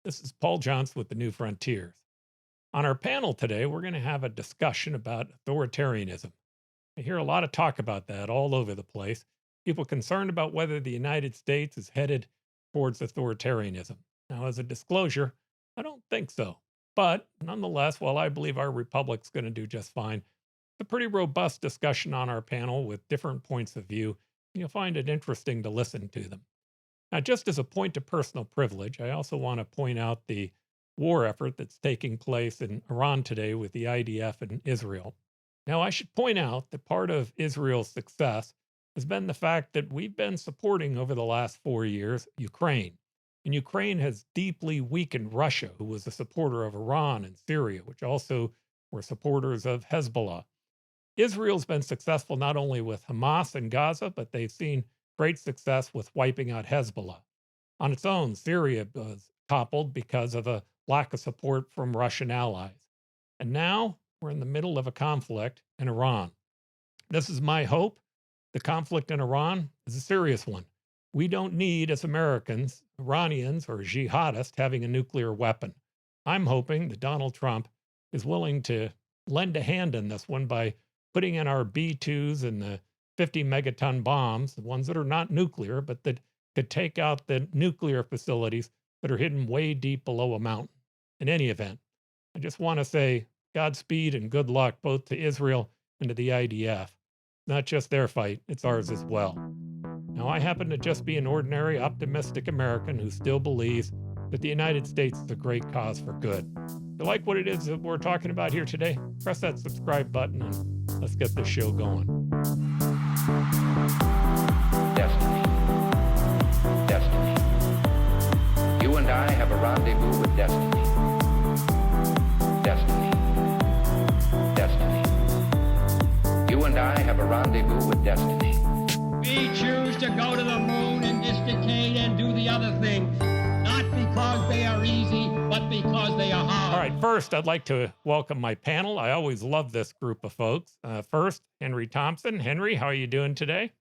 This is Paul Johnson with the New Frontiers. On our panel today, we're going to have a discussion about authoritarianism. I hear a lot of talk about that all over the place. People concerned about whether the United States is headed towards authoritarianism. Now, as a disclosure, I don't think so. But nonetheless, while I believe our republic's going to do just fine, it's a pretty robust discussion on our panel with different points of view. And you'll find it interesting to listen to them. Now, just as a point of personal privilege, I also want to point out the war effort that's taking place in Iran today with the IDF and Israel. Now, I should point out that part of Israel's success has been the fact that we've been supporting over the last 4 years Ukraine. And Ukraine has deeply weakened Russia, who was a supporter of Iran and Syria, which also were supporters of Hezbollah. Israel's been successful not only with Hamas in Gaza, but they've seen great success with wiping out Hezbollah. On its own, Syria was toppled because of a lack of support from Russian allies. And now we're in the middle of a conflict in Iran. This is my hope. The conflict in Iran is a serious one. We don't need, as Americans, Iranians or jihadists having a nuclear weapon. I'm hoping that Donald Trump is willing to lend a hand in this one by putting in our B-2s and the 50 megaton bombs, the ones that are not nuclear, but that could take out the nuclear facilities that are hidden way deep below a mountain. In any event, I just want to say Godspeed and good luck both to Israel and to the IDF. Not just their fight, it's ours as well. Now, I happen to just be an ordinary, optimistic American who still believes that the United States is a great cause for good. If you like what it is that we're talking about here today, press that subscribe button and let's get this show going. Destiny. Destiny. You and I have a rendezvous with destiny. Destiny. Destiny. You and I have a rendezvous with destiny. We choose to go to the moon in this decade and do the other things, not because they are easy, but because they are hard. All right, first, I'd like to welcome my panel. I always love this group of folks. First, Henry Thompson. Henry, how are you doing today?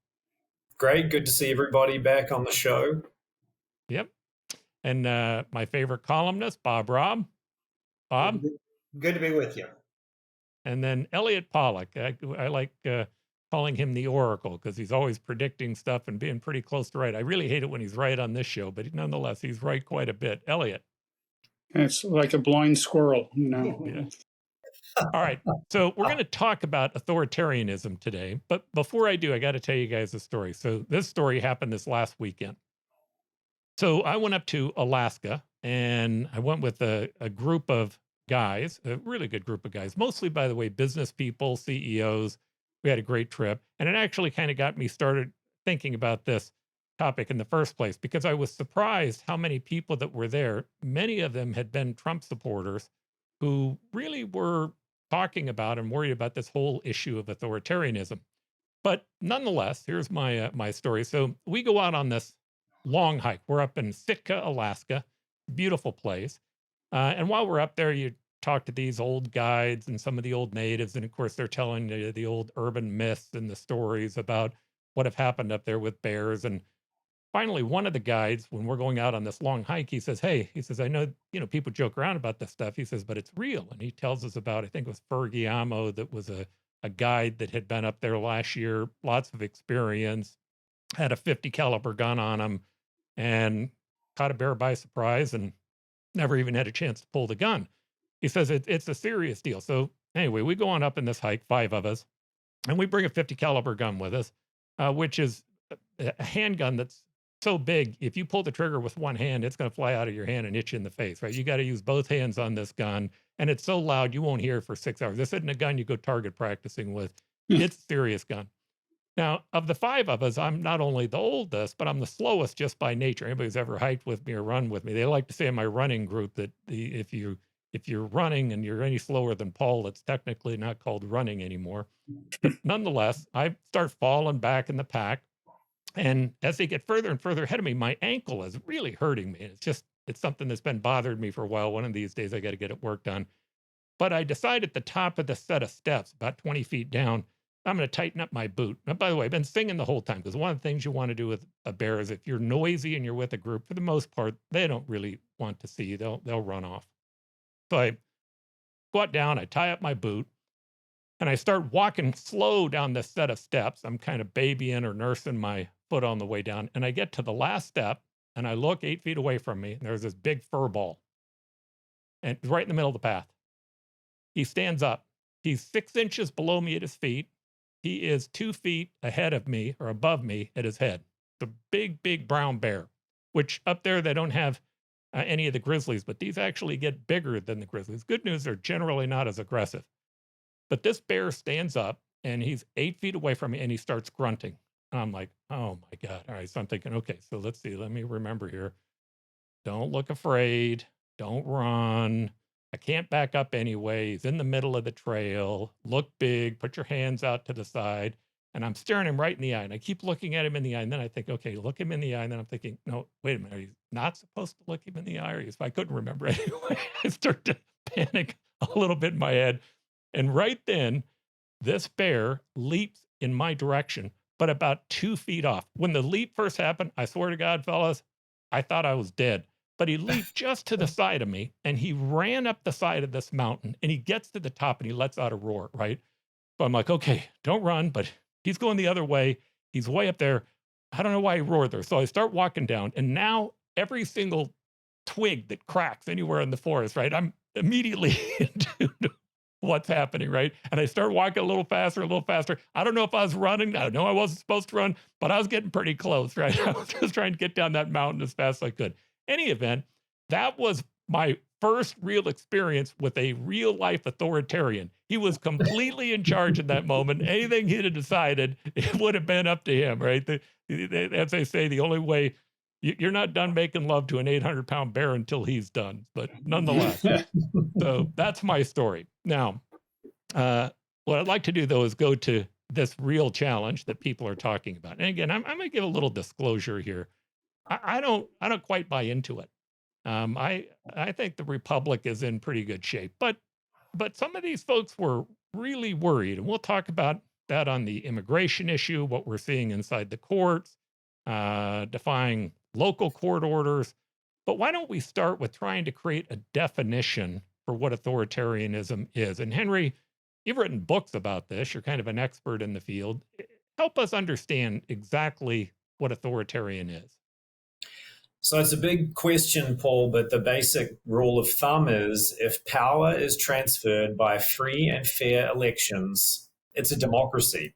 Great. Good to see everybody back on the show. Yep. And my favorite columnist, Robb. Bob? Good to be with you. And then Elliott Pollack. I like calling him the Oracle because he's always predicting stuff and being pretty close to right. I really hate it when he's right on this show, but nonetheless, he's right quite a bit. Elliott. It's like a blind squirrel, you know. Yeah. All right. So we're going to talk about authoritarianism today. But before I do, I got to tell you guys a story. So this story happened this last weekend. So I went up to Alaska and I went with a group of guys, a really good group of guys, mostly, by the way, business people, CEOs. We had a great trip. And it actually kind of got me started thinking about this topic in the first place, because I was surprised how many people that were there. Many of them had been Trump supporters who really were talking about and worried about this whole issue of authoritarianism. But nonetheless, here's my story. So we go out on this long hike. We're up in Sitka, Alaska, beautiful place. And while we're up there, you talk to these old guides and some of the old natives. And of course, they're telling you the old urban myths and the stories about what have happened up there with bears. And finally, one of the guides, when we're going out on this long hike, he says, hey, he says, I know, people joke around about this stuff. He says, but it's real. And he tells us about, I think it was Fergie Amo, that was a guide that had been up there last year, lots of experience, had a 50 caliber gun on him and caught a bear by surprise and never even had a chance to pull the gun. He says it's a serious deal. So anyway, we go on up in this hike, 5 of us, and we bring a 50 caliber gun with us, which is a handgun that's so big, if you pull the trigger with one hand, it's going to fly out of your hand and hit you in the face, right? You got to use both hands on this gun, and it's so loud you won't hear it for 6 hours. This isn't a gun you go target practicing with. It's a serious gun. Now, of the 5 of us, I'm not only the oldest, but I'm the slowest just by nature. Anybody who's ever hiked with me or run with me, they like to say in my running group that if you're running and you're any slower than Paul, it's technically not called running anymore. Nonetheless, I start falling back in the pack. And as they get further and further ahead of me, my ankle is really hurting me. It's something that's been bothering me for a while. One of these days, I got to get it worked on. But I decide at the top of the set of steps, about 20 feet down, I'm going to tighten up my boot. And by the way, I've been singing the whole time, because one of the things you want to do with a bear is, if you're noisy and you're with a group, for the most part, they don't really want to see you. They'll run off. So I squat down, I tie up my boot, and I start walking slow down this set of steps. I'm kind of babying or nursing my foot on the way down. And I get to the last step, and I look 8 feet away from me, and there's this big fur ball, and right in the middle of the path. He stands up. He's 6 inches below me at his feet. He is 2 feet ahead of me, or above me, at his head. It's a big, big brown bear, which up there they don't have any of the grizzlies, but these actually get bigger than the grizzlies. Good news, they're generally not as aggressive. But this bear stands up, and he's 8 feet away from me, and he starts grunting. And I'm like, oh my God. All right. So I'm thinking, okay, so let's see. Let me remember here. Don't look afraid. Don't run. I can't back up anyway. He's in the middle of the trail. Look big. Put your hands out to the side. And I'm staring him right in the eye. And I keep looking at him in the eye. And then I think, okay, look him in the eye. And then I'm thinking, no, wait a minute. Are you not supposed to look him in the eye? Or if I couldn't remember anyway, I start to panic a little bit in my head. And right then, this bear leaps in my direction, but about 2 feet off. When the leap first happened, I swear to God, fellas, I thought I was dead. But he leaped just to the side of me, and he ran up the side of this mountain, and he gets to the top, and he lets out a roar, right? So I'm like, okay, don't run, but he's going the other way. He's way up there. I don't know why he roared there. So I start walking down, and now every single twig that cracks anywhere in the forest, right? I'm immediately into what's happening, right? And I start walking a little faster, a little faster. I don't know if I was running. I know I wasn't supposed to run, but I was getting pretty close, right? I was just trying to get down that mountain as fast as I could. Any event, that was my first real experience with a real life authoritarian. He was completely in charge in that moment. Anything he'd have decided, it would have been up to him, right? As they say, the only way, you're not done making love to an 800-pound bear until he's done. But nonetheless, so that's my story. Now, what I'd like to do, though, is go to this real challenge that people are talking about. And again, I'm going to give a little disclosure here. I don't quite buy into it. I think the republic is in pretty good shape, but some of these folks were really worried, and we'll talk about that on the immigration issue, what we're seeing inside the courts, defying local court orders. But why don't we start with trying to create a definition for what authoritarianism is? And Henry, you've written books about this. You're kind of an expert in the field. Help us understand exactly what authoritarian is. So it's a big question, Paul, but the basic rule of thumb is if power is transferred by free and fair elections, it's a democracy.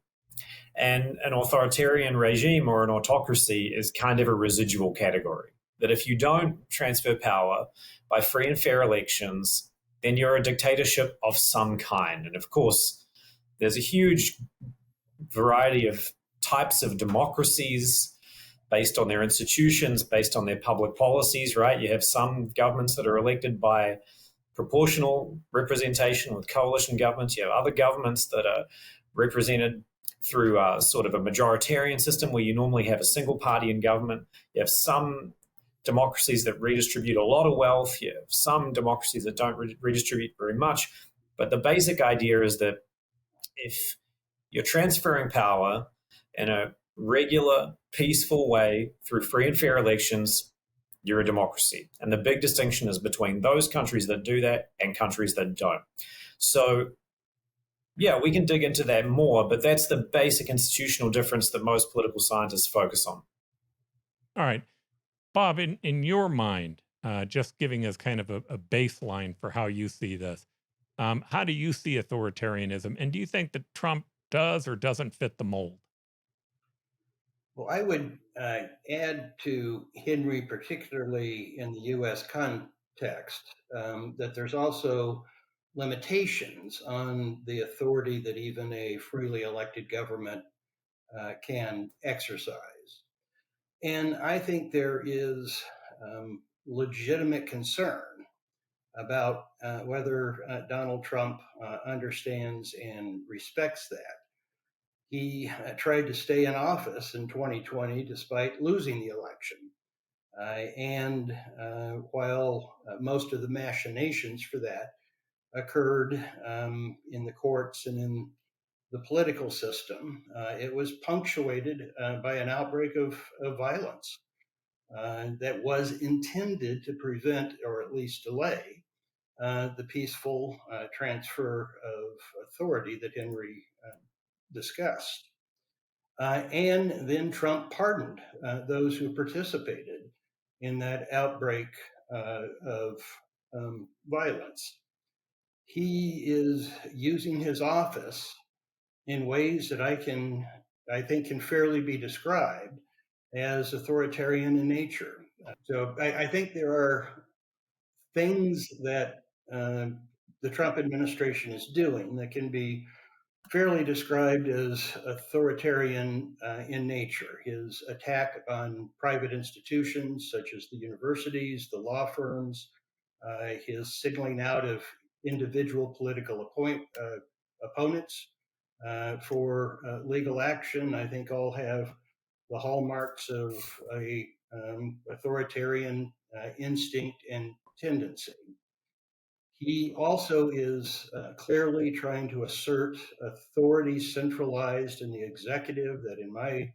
And an authoritarian regime or an autocracy is kind of a residual category. That if you don't transfer power by free and fair elections, then you're a dictatorship of some kind. And of course, there's a huge variety of types of democracies based on their institutions, based on their public policies, right? You have some governments that are elected by proportional representation with coalition governments. You have other governments that are represented through sort of a majoritarian system where you normally have a single party in government. You have some democracies that redistribute a lot of wealth. You have some democracies that don't redistribute very much. But the basic idea is that if you're transferring power in a regular, peaceful way through free and fair elections, you're a democracy. And the big distinction is between those countries that do that and countries that don't. So, yeah, we can dig into that more, but that's the basic institutional difference that most political scientists focus on. All right. Bob, in your mind, just giving us kind of a baseline for how you see this, how do you see authoritarianism? And do you think that Trump does or doesn't fit the mold? Well, I would add to Henry, particularly in the U.S. context, that there's also limitations on the authority that even a freely elected government can exercise. And I think there is legitimate concern about whether Donald Trump understands and respects that. He tried to stay in office in 2020 despite losing the election. And while most of the machinations for that occurred in the courts and in the political system, it was punctuated by an outbreak of violence that was intended to prevent or at least delay the peaceful transfer of authority that Henry discussed. And then Trump pardoned those who participated in that outbreak of violence. He is using his office in ways that I think can fairly be described as authoritarian in nature. So I think there are things that the Trump administration is doing that can be fairly described as authoritarian in nature. His attack on private institutions such as the universities, the law firms, his signaling out of individual political opponents for legal action, I think all have the hallmarks of a authoritarian instinct and tendency. He also is clearly trying to assert authority centralized in the executive that, in my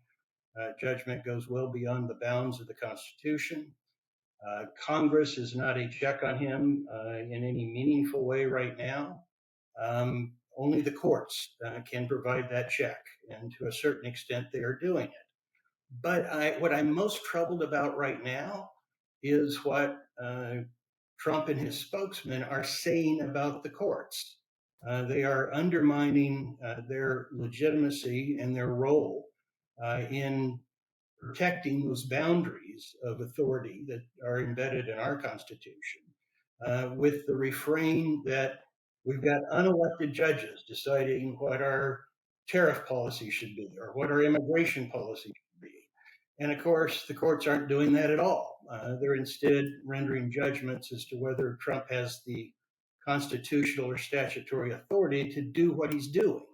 judgment, goes well beyond the bounds of the Constitution. Congress is not a check on him in any meaningful way right now. Only the courts can provide that check, and to a certain extent, they are doing it. But what I'm most troubled about right now is what Trump and his spokesman are saying about the courts. They are undermining their legitimacy and their role in protecting those boundaries of authority that are embedded in our Constitution, with the refrain that we've got unelected judges deciding what our tariff policy should be or what our immigration policy should be. And of course, the courts aren't doing that at all. They're instead rendering judgments as to whether Trump has the constitutional or statutory authority to do what he's doing.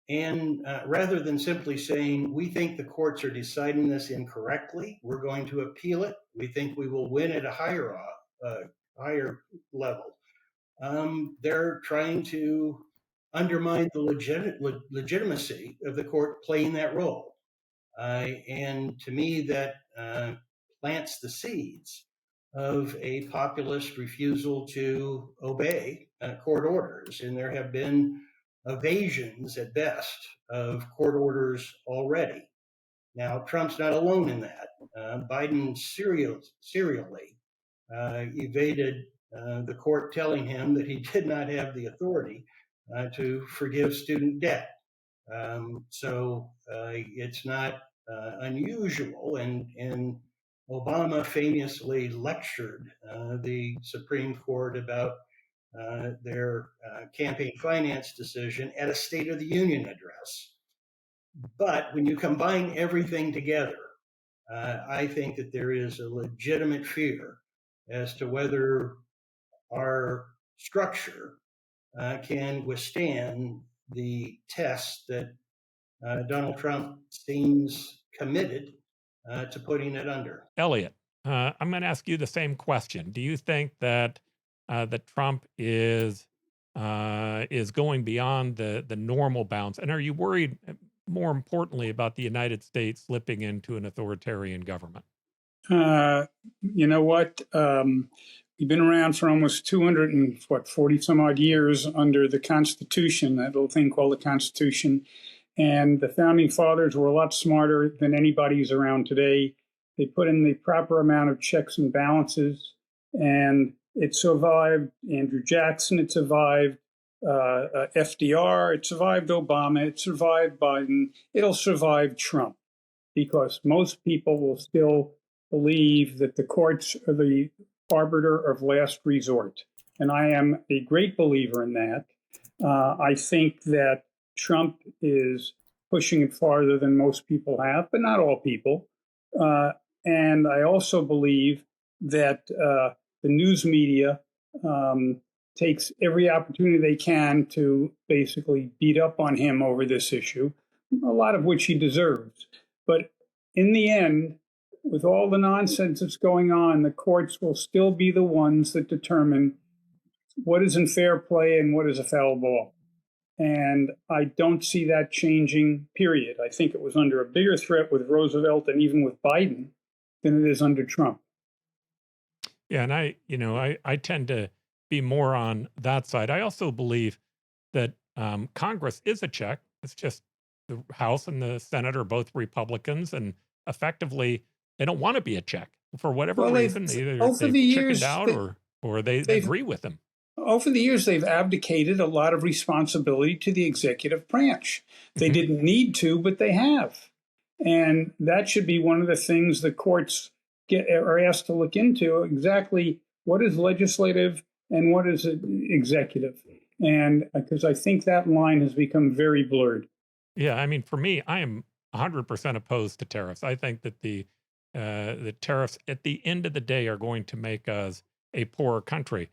And rather than simply saying, we think the courts are deciding this incorrectly, we're going to appeal it, we think we will win at a higher level, they're trying to undermine the legitimacy of the court playing that role. And to me, that plants the seeds of a populist refusal to obey court orders. And there have been evasions at best of court orders already. Now, Trump's not alone in that. Biden serially evaded the court telling him that he did not have the authority to forgive student debt. So it's not unusual, and Obama famously lectured the Supreme Court about their campaign finance decision at a State of the Union address. But when you combine everything together, I think that there is a legitimate fear as to whether our structure can withstand the test that Donald Trump seems committed to putting it under. Elliott, I'm going to ask you the same question. Do you think that that Trump is going beyond the normal bounds, and are you worried, more importantly, about the United States slipping into an authoritarian government? You know what? We've been around for almost 40 some odd years under the Constitution, that little thing called the Constitution. And the founding fathers were a lot smarter than anybody who's around today. They put in the proper amount of checks and balances, and it survived Andrew Jackson, it survived FDR, it survived Obama, it survived Biden, it'll survive Trump, because most people will still believe that the courts are the arbiter of last resort. And I am a great believer in that. I think that Trump is pushing it farther than most people have, but not all people. And I also believe that the news media takes every opportunity they can to basically beat up on him over this issue, a lot of which he deserves. But in the end, with all the nonsense that's going on, the courts will still be the ones that determine what is in fair play and what is a foul ball. And I don't see that changing, period. I think it was under a bigger threat with Roosevelt and even with Biden than it is under Trump. Yeah, and I tend to be more on that side. I also believe that Congress is a check. It's just the House and the Senate are both Republicans, and effectively they don't want to be a check for whatever reason. They've chickened out or they agree with them. Over the years, they've abdicated a lot of responsibility to the executive branch. They didn't need to, but they have. And that should be one of the things the courts are asked to look into, exactly what is legislative and what is executive. And because I think that line has become very blurred. Yeah, I mean, for me, I am 100% opposed to tariffs. I think that the tariffs at the end of the day are going to make us a poorer country.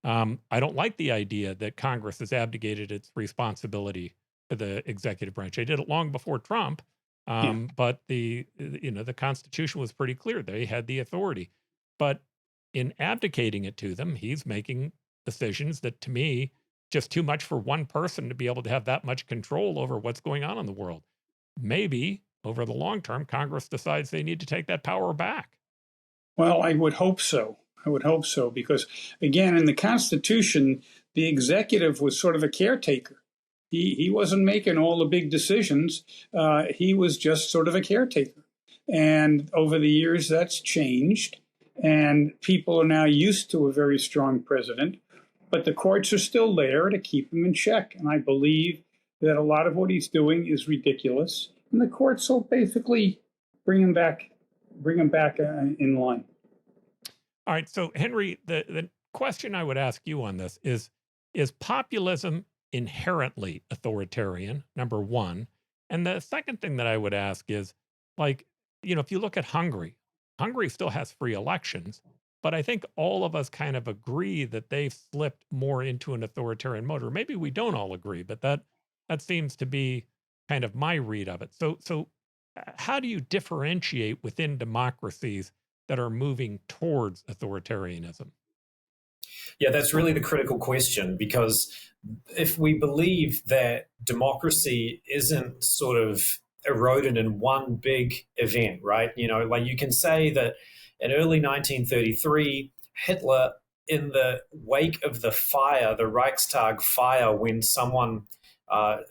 I don't like the idea that Congress has abdicated its responsibility to the executive branch. They did it long before Trump, but the Constitution was pretty clear. They had the authority. But in abdicating it to them, he's making decisions that, to me, just too much for one person to be able to have that much control over what's going on in the world. Maybe over the long term, Congress decides they need to take that power back. Well, I would hope so. Because, again, in the Constitution, the executive was sort of a caretaker. He wasn't making all the big decisions. He was just sort of a caretaker. And over the years, that's changed. And people are now used to a very strong president. But the courts are still there to keep him in check. And I believe that a lot of what he's doing is ridiculous. And the courts will basically bring him back in line. All right. So, Henry, the question I would ask you on this is populism inherently authoritarian, number one? And the second thing that I would ask is, if you look at Hungary still has free elections, but I think all of us kind of agree that they've slipped more into an authoritarian mode. Or maybe we don't all agree, but that seems to be kind of my read of it. So how do you differentiate within democracies that are moving towards authoritarianism? Yeah, that's really the critical question, because if we believe that democracy isn't sort of eroded in one big event, right? You can say that in early 1933, Hitler, in the wake of the fire, the Reichstag fire, when someone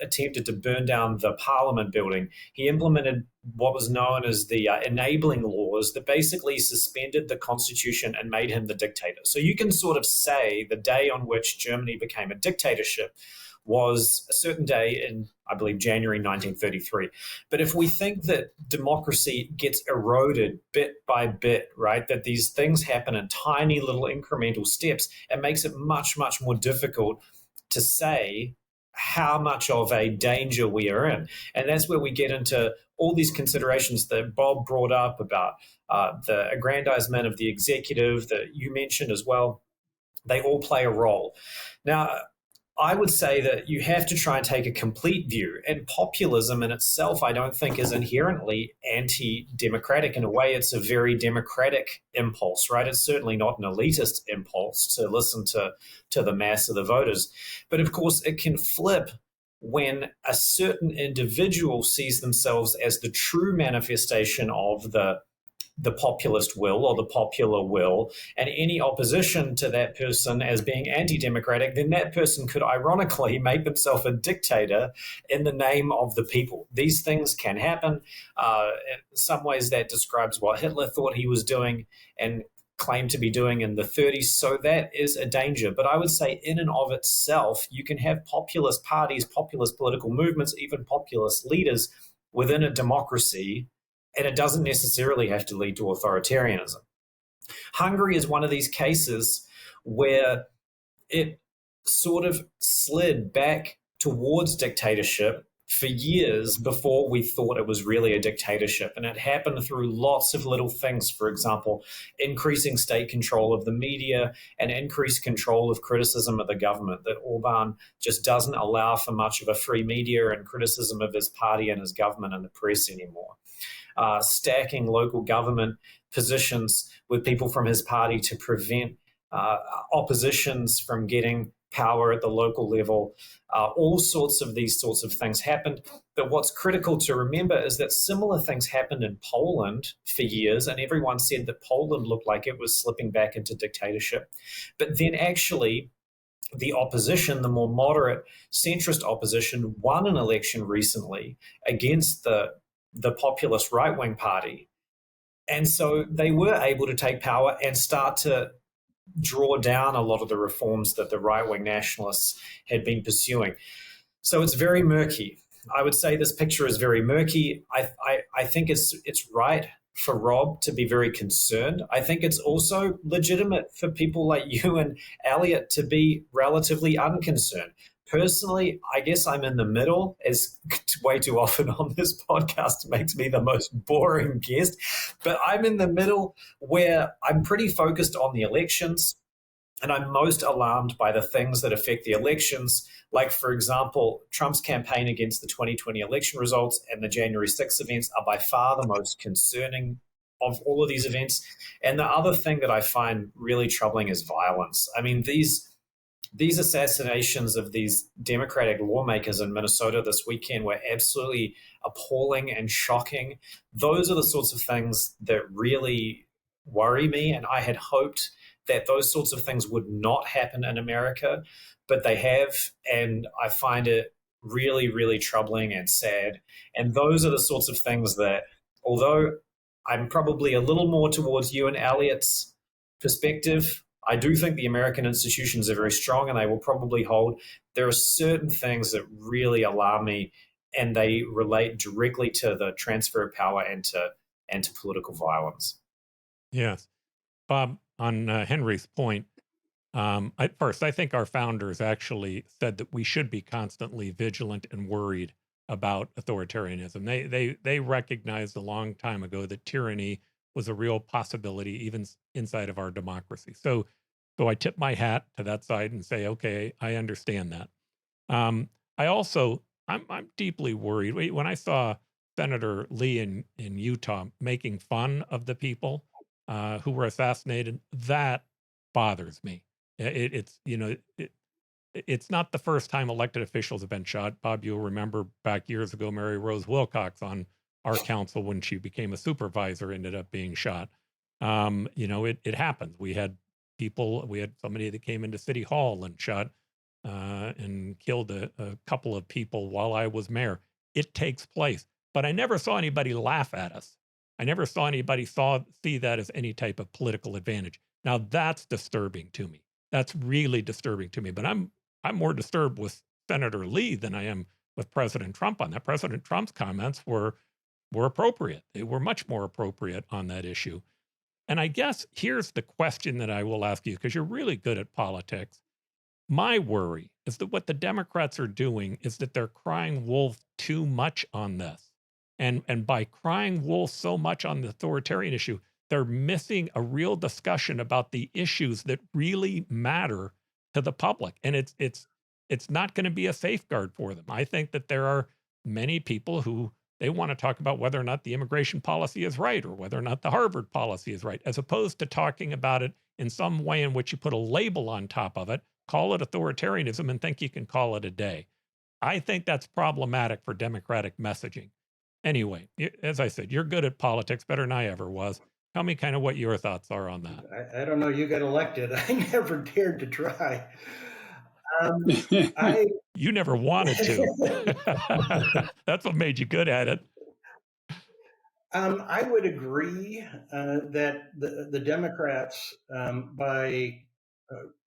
attempted to burn down the Parliament building, he implemented what was known as the enabling laws that basically suspended the Constitution and made him the dictator. So you can sort of say the day on which Germany became a dictatorship was a certain day in, I believe, January 1933. But if we think that democracy gets eroded bit by bit, right, that these things happen in tiny little incremental steps, it makes it much, much more difficult to say how much of a danger we are in. And that's where we get into all these considerations that Bob brought up about the aggrandizement of the executive that you mentioned as well. They all play a role. Now, I would say that you have to try and take a complete view. And populism in itself, I don't think, is inherently anti-democratic. In a way, it's a very democratic impulse, right? It's certainly not an elitist impulse to listen to the mass of the voters. But of course, it can flip when a certain individual sees themselves as the true manifestation of the populist will or the popular will, and any opposition to that person as being anti-democratic, then that person could ironically make themselves a dictator in the name of the people. These things can happen. In some ways, that describes what Hitler thought he was doing and claimed to be doing in the 30s. So that is a danger. But I would say in and of itself, you can have populist parties, populist political movements, even populist leaders within a democracy, and it doesn't necessarily have to lead to authoritarianism. Hungary is one of these cases where it sort of slid back towards dictatorship for years before we thought it was really a dictatorship. And it happened through lots of little things. For example, increasing state control of the media and increased control of criticism of the government, that Orban just doesn't allow for much of a free media and criticism of his party and his government and the press anymore. Stacking local government positions with people from his party to prevent oppositions from getting power at the local level. All sorts of these sorts of things happened. But what's critical to remember is that similar things happened in Poland for years, and everyone said that Poland looked like it was slipping back into dictatorship. But then actually, the opposition, the more moderate centrist opposition, won an election recently against the populist right-wing party. And so they were able to take power and start to draw down a lot of the reforms that the right-wing nationalists had been pursuing. So it's very murky. I would say this picture is very murky. I think it's right for Robb to be very concerned. I think it's also legitimate for people like you and Elliott to be relatively unconcerned. Personally, I guess I'm in the middle, as way too often on this podcast makes me the most boring guest. But I'm in the middle where I'm pretty focused on the elections, and I'm most alarmed by the things that affect the elections. Like, for example, Trump's campaign against the 2020 election results and the January 6th events are by far the most concerning of all of these events. And the other thing that I find really troubling is violence. I mean, these assassinations of these Democratic lawmakers in Minnesota this weekend were absolutely appalling and shocking. Those are the sorts of things that really worry me, and I had hoped that those sorts of things would not happen in America, but they have, and I find it really, really troubling and sad. And those are the sorts of things that, although I'm probably a little more towards you and Elliott's perspective, I do think the American institutions are very strong and they will probably hold. There are certain things that really alarm me, and they relate directly to the transfer of power and to political violence. Yes. Bob, on Henry's point, first, I think our founders actually said that we should be constantly vigilant and worried about authoritarianism. They recognized a long time ago that tyranny was a real possibility even inside of our democracy. So I tip my hat to that side and say, okay, I understand that. I'm deeply worried. When I saw Senator Lee in Utah making fun of the people who were assassinated, that bothers me. It's not the first time elected officials have been shot. Bob, you'll remember back years ago, Mary Rose Wilcox on our council, when she became a supervisor, ended up being shot. It happens. We had somebody that came into City Hall and shot and killed a couple of people while I was mayor. It takes place. But I never saw anybody laugh at us. I never saw anybody see that as any type of political advantage. Now that's disturbing to me. That's really disturbing to me. But I'm more disturbed with Senator Lee than I am with President Trump on that. President Trump's comments were appropriate. They were much more appropriate on that issue. And I guess here's the question that I will ask you, because you're really good at politics. My worry is that what the Democrats are doing is that they're crying wolf too much on this. And by crying wolf so much on the authoritarian issue, they're missing a real discussion about the issues that really matter to the public. And it's not going to be a safeguard for them. I think that there are many people who they want to talk about whether or not the immigration policy is right or whether or not the Harvard policy is right, as opposed to talking about it in some way in which you put a label on top of it, call it authoritarianism, and think you can call it a day. I think that's problematic for democratic messaging. Anyway, as I said, you're good at politics, better than I ever was. Tell me kind of what your thoughts are on that. I don't know. You got elected. I never dared to try. You never wanted to. That's what made you good at it. I would agree that the Democrats, by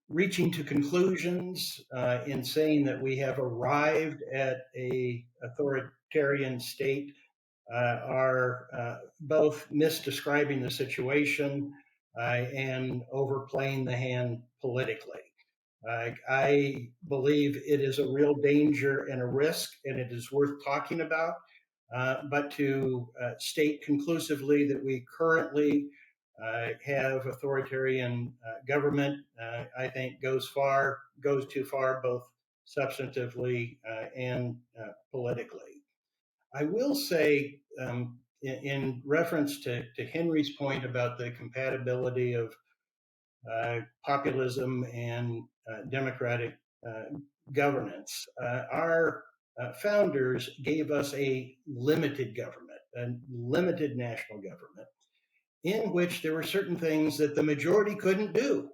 reaching to conclusions in saying that we have arrived at a authoritarian state, are both misdescribing the situation and overplaying the hand politically. I believe it is a real danger and a risk, and it is worth talking about. But to state conclusively that we currently have authoritarian government, I think goes too far, both substantively and politically. I will say, in reference to Henry's point about the compatibility of populism and democratic governance. Our founders gave us a limited government, a limited national government, in which there were certain things that the majority couldn't do,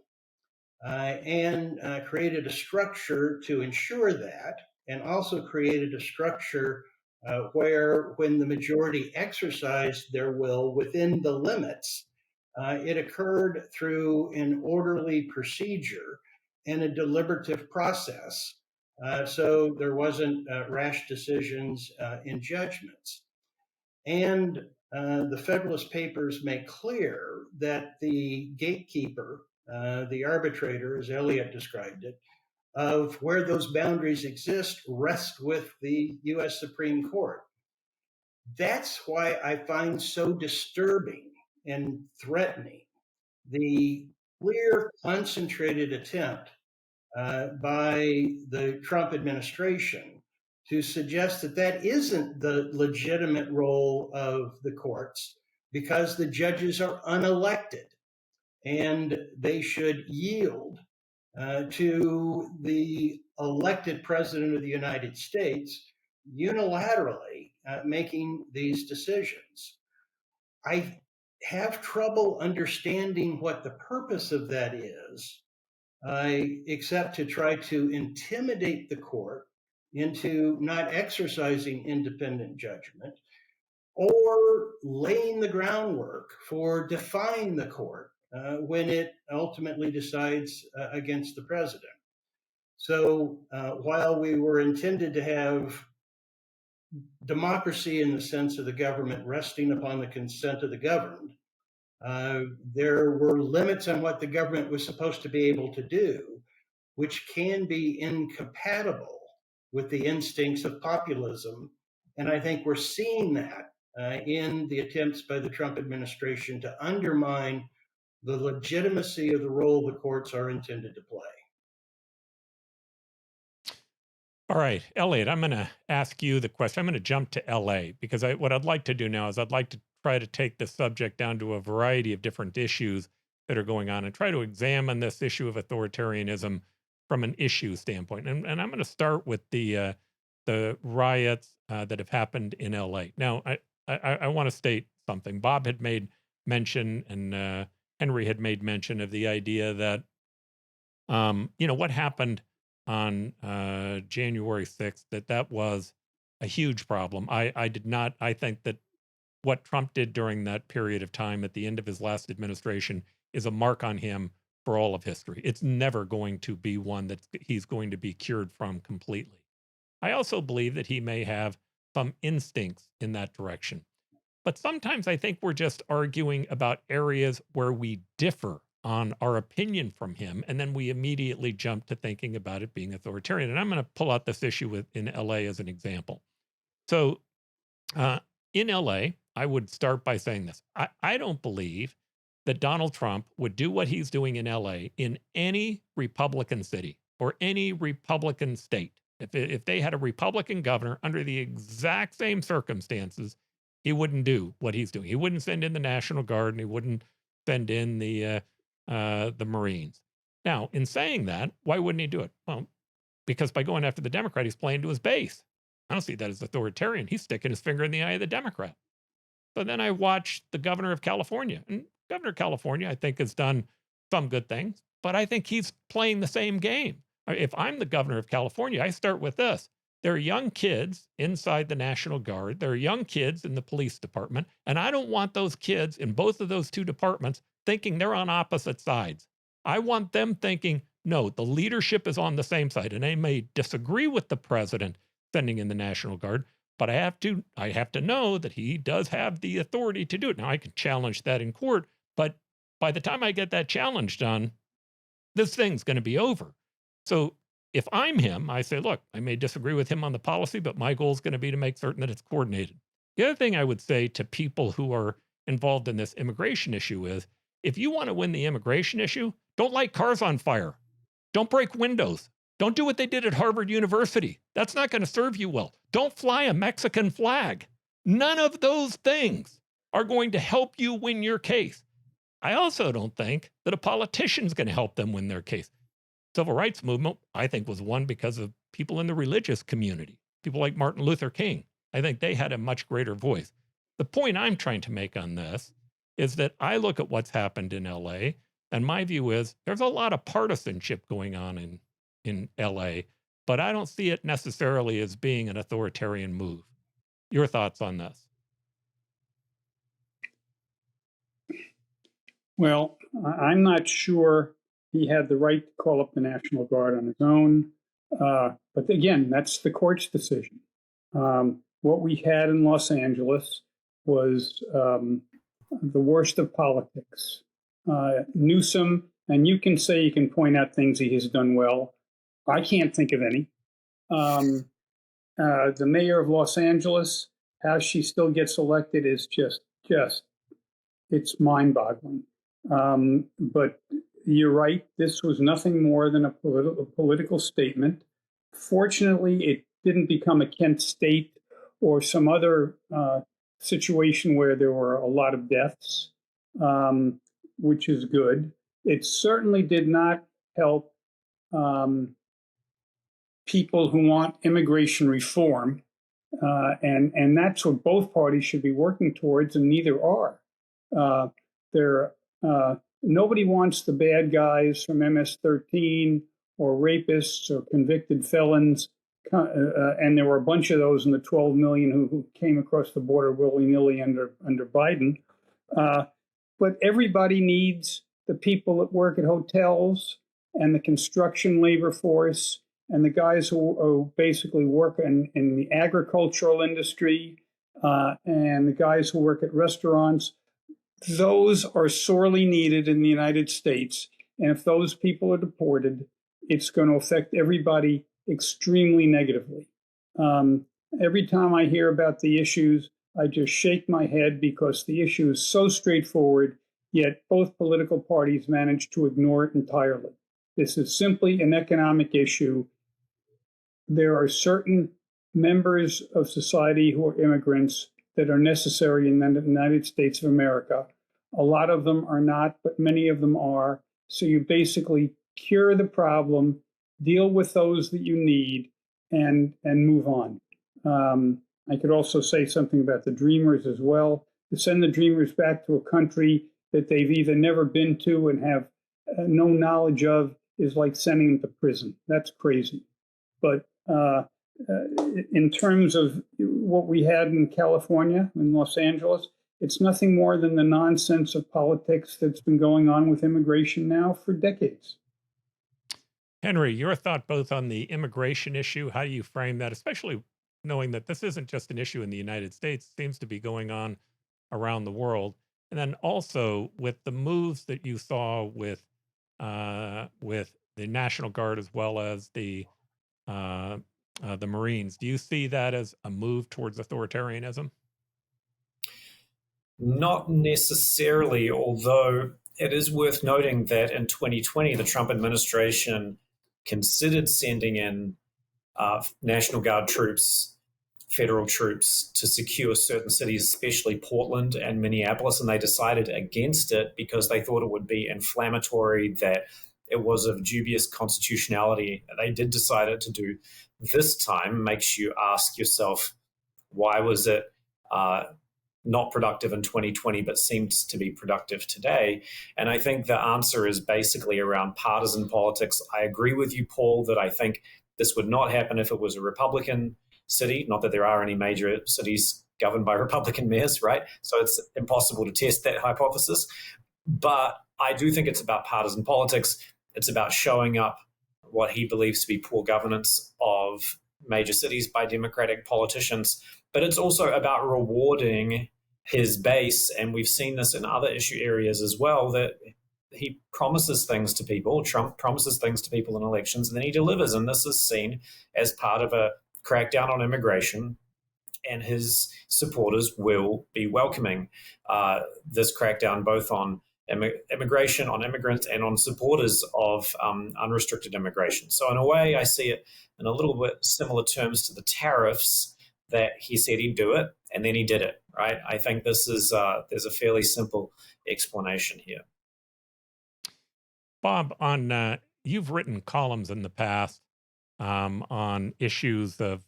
and created a structure to ensure that, and also created a structure where, when the majority exercised their will within the limits, it occurred through an orderly procedure and a deliberative process. So there wasn't rash decisions in judgments. And the Federalist Papers make clear that the gatekeeper, the arbitrator, as Elliott described it, of where those boundaries exist rests with the US Supreme Court. That's why I find so disturbing and threatening the clear, concentrated attempt by the Trump administration to suggest that that isn't the legitimate role of the courts, because the judges are unelected and they should yield to the elected president of the United States unilaterally making these decisions. I have trouble understanding what the purpose of that is, except to try to intimidate the court into not exercising independent judgment, or laying the groundwork for defying the court when it ultimately decides against the president. So while we were intended to have democracy in the sense of the government resting upon the consent of the governed, there were limits on what the government was supposed to be able to do, which can be incompatible with the instincts of populism. And I think we're seeing that in the attempts by the Trump administration to undermine the legitimacy of the role the courts are intended to play. All right, Elliott, I'm going to ask you the question. I'm going to jump to LA, because what I'd like to do now is I'd like to try to take this subject down to a variety of different issues that are going on and try to examine this issue of authoritarianism from an issue standpoint. And I'm going to start with the riots that have happened in LA. Now, I want to state something. Bob had made mention, and Henry had made mention of the idea that, what happened on January 6th, that was a huge problem. I did not. I think that what Trump did during that period of time at the end of his last administration is a mark on him for all of history. It's never going to be one that he's going to be cured from completely. I also believe that he may have some instincts in that direction. But sometimes I think we're just arguing about areas where we differ on our opinion from him, and then we immediately jump to thinking about it being authoritarian. And I'm going to pull out this issue in LA as an example. So in LA, I would start by saying this. I don't believe that Donald Trump would do what he's doing in LA in any Republican city or any Republican state. If they had a Republican governor under the exact same circumstances, he wouldn't do what he's doing. He wouldn't send in the National Guard, and he wouldn't send in the Marines. Now, in saying that, why wouldn't he do it? Well, because by going after the Democrat, he's playing to his base. I don't see that as authoritarian. He's sticking his finger in the eye of the Democrat. So then I watched the governor of California. And Governor of California, I think, has done some good things, but I think he's playing the same game. If I'm the governor of California, I start with this. There are young kids inside the National Guard. There are young kids in the police department. And I don't want those kids in both of those two departments thinking they're on opposite sides. I want them thinking, no, the leadership is on the same side. And they may disagree with the president sending in the National Guard, but I have to know that he does have the authority to do it. Now, I can challenge that in court, but by the time I get that challenge done, this thing's going to be over. So if I'm him, I say, look, I may disagree with him on the policy, but my goal is going to be to make certain that it's coordinated. The other thing I would say to people who are involved in this immigration issue is, if you want to win the immigration issue, don't light cars on fire. Don't break windows. Don't do what they did at Harvard University. That's not going to serve you well. Don't fly a Mexican flag. None of those things are going to help you win your case. I also don't think that a politician's going to help them win their case. civil rights movement, I think, was won because of people in the religious community, people like Martin Luther King. I think they had a much greater voice. The point I'm trying to make on this is that I look at what's happened in LA, and my view is there's a lot of partisanship going on in LA, but I don't see it necessarily as being an authoritarian move. Your thoughts on this? Well, I'm not sure he had the right to call up the National Guard on his own. But again, that's the court's decision. What we had in Los Angeles was the worst of politics. Newsom, and you can say, you can point out things he has done well. I can't think of any. The mayor of Los Angeles, how she still gets elected is just it's mind-boggling. But you're right, this was nothing more than a political statement. Fortunately, it didn't become a Kent State or some other situation where there were a lot of deaths, which is good. It certainly did not help people who want immigration reform, and that's what both parties should be working towards, and neither are. Nobody wants the bad guys from MS-13 or rapists or convicted felons, and there were a bunch of those in the 12 million who came across the border willy-nilly under Biden. But everybody needs the people that work at hotels and the construction labor force and the guys who basically work in the agricultural industry and the guys who work at restaurants. Those are sorely needed in the United States. And if those people are deported, it's going to affect everybody extremely negatively. Every time I hear about the issues, I just shake my head because the issue is so straightforward, yet both political parties manage to ignore it entirely. This is simply an economic issue. There are certain members of society who are immigrants that are necessary in the United States of America. A lot of them are not, but many of them are. So you basically cure the problem, deal with those that you need, and move on. I could also say something about the Dreamers as well. To send the Dreamers back to a country that they've either never been to and have no knowledge of is like sending them to prison. That's crazy. But in terms of what we had in California, in Los Angeles, it's nothing more than the nonsense of politics that's been going on with immigration now for decades. Henry, your thought both on the immigration issue, how do you frame that, especially knowing that this isn't just an issue in the United States, it seems to be going on around the world, and then also with the moves that you saw with the National Guard as well as the Marines. Do you see that as a move towards authoritarianism? Not necessarily, although it is worth noting that in 2020, the Trump administration considered sending in National Guard troops, federal troops, to secure certain cities, especially Portland and Minneapolis, and they decided against it because they thought it would be inflammatory, that it was of dubious constitutionality. They did decide it to do this time. Makes you ask yourself, why was it not productive in 2020, but seems to be productive today? And I think the answer is basically around partisan politics. I agree with you, Paul, that I think this would not happen if it was a Republican city. Not that there are any major cities governed by Republican mayors, right? So it's impossible to test that hypothesis. But I do think it's about partisan politics. It's about showing up what he believes to be poor governance of major cities by Democratic politicians. But it's also about rewarding his base. And we've seen this in other issue areas as well, that he promises things to people. Trump promises things to people in elections, and then he delivers. And this is seen as part of a crackdown on immigration. And his supporters will be welcoming this crackdown, both on immigration, on immigrants, and on supporters of unrestricted immigration. So in a way, I see it in a little bit similar terms to the tariffs, that he said he'd do it, and then he did it, right? I think this is there's a fairly simple explanation here. Bob, on you've written columns in the past on issues of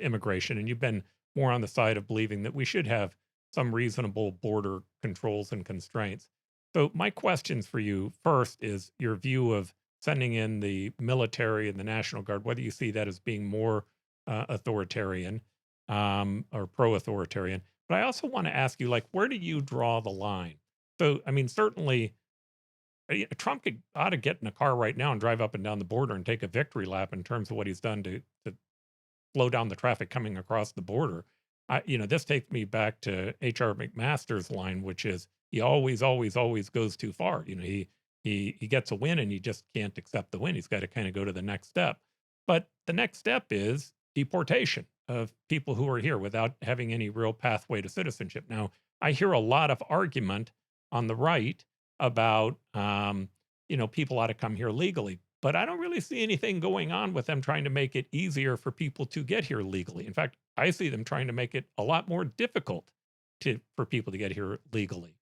immigration, and you've been more on the side of believing that we should have some reasonable border controls and constraints. So my questions for you first is your view of sending in the military and the National Guard, whether you see that as being more authoritarian or pro-authoritarian. But I also want to ask you, like, where do you draw the line? So, I mean, certainly Trump ought to get in a car right now and drive up and down the border and take a victory lap in terms of what he's done to slow down the traffic coming across the border. This takes me back to H.R. McMaster's line, which is he always, always, always goes too far. He gets a win and he just can't accept the win. He's got to kind of go to the next step. But the next step is deportation of people who are here without having any real pathway to citizenship. Now, I hear a lot of argument on the right about people ought to come here legally, but I don't really see anything going on with them trying to make it easier for people to get here legally. In fact, I see them trying to make it a lot more difficult for people to get here legally.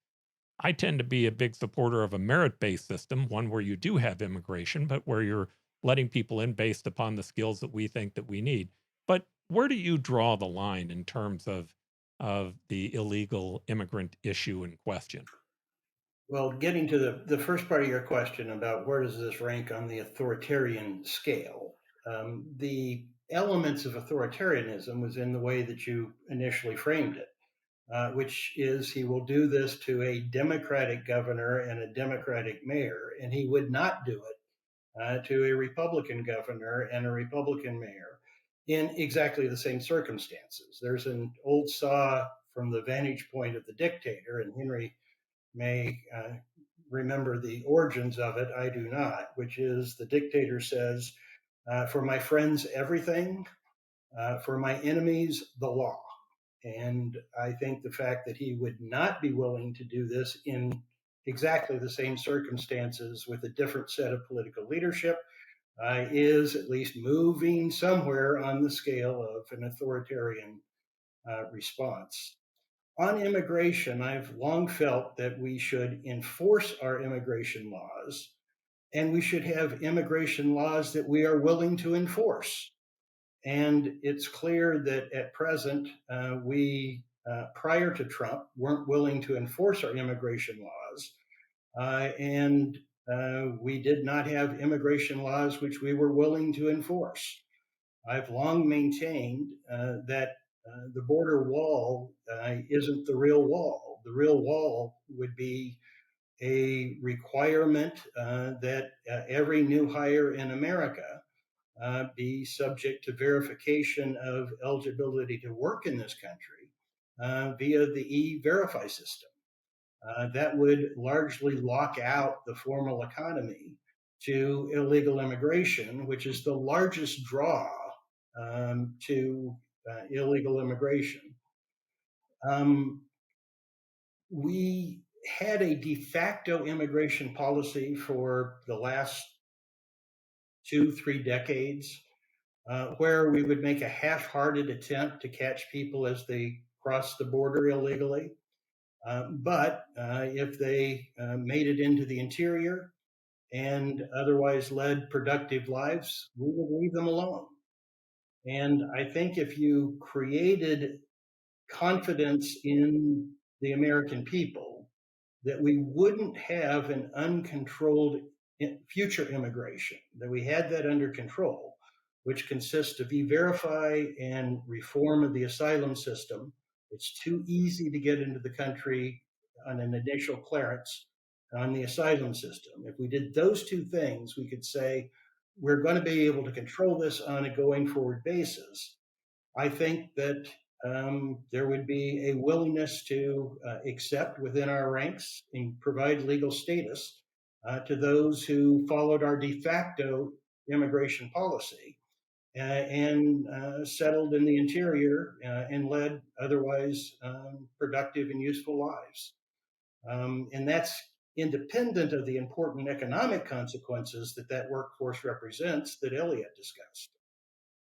I tend to be a big supporter of a merit-based system, one where you do have immigration, but where you're letting people in based upon the skills that we think that we need. But where do you draw the line in terms of the illegal immigrant issue in question? Well, getting to the first part of your question about where does this rank on the authoritarian scale, the elements of authoritarianism was in the way that you initially framed it, which is he will do this to a Democratic governor and a Democratic mayor, and he would not do it to a Republican governor and a Republican mayor in exactly the same circumstances. There's an old saw from the vantage point of the dictator, and Henry may remember the origins of it. I do not, which is the dictator says, for my friends, everything, for my enemies, the law. And I think the fact that he would not be willing to do this in exactly the same circumstances with a different set of political leadership is at least moving somewhere on the scale of an authoritarian response. On immigration, I've long felt that we should enforce our immigration laws, and we should have immigration laws that we are willing to enforce. And it's clear that at present, we, prior to Trump, weren't willing to enforce our immigration laws. And we did not have immigration laws which we were willing to enforce. I've long maintained that the border wall isn't the real wall. The real wall would be a requirement that every new hire in America be subject to verification of eligibility to work in this country via the E-Verify system. That would largely lock out the formal economy to illegal immigration, which is the largest draw to illegal immigration. We had a de facto immigration policy for the last 2-3 decades, where we would make a half-hearted attempt to catch people as they crossed the border illegally. But if they made it into the interior and otherwise led productive lives, we would leave them alone. And I think if you created confidence in the American people, that we wouldn't have an uncontrolled future immigration, that we had that under control, which consists of E-Verify and reform of the asylum system. It's too easy to get into the country on an initial clearance on the asylum system. If we did those two things, we could say we're going to be able to control this on a going forward basis. I think that there would be a willingness to accept within our ranks and provide legal status to those who followed our de facto immigration policy and settled in the interior and led otherwise productive and useful lives. And that's independent of the important economic consequences that workforce represents that Elliott discussed.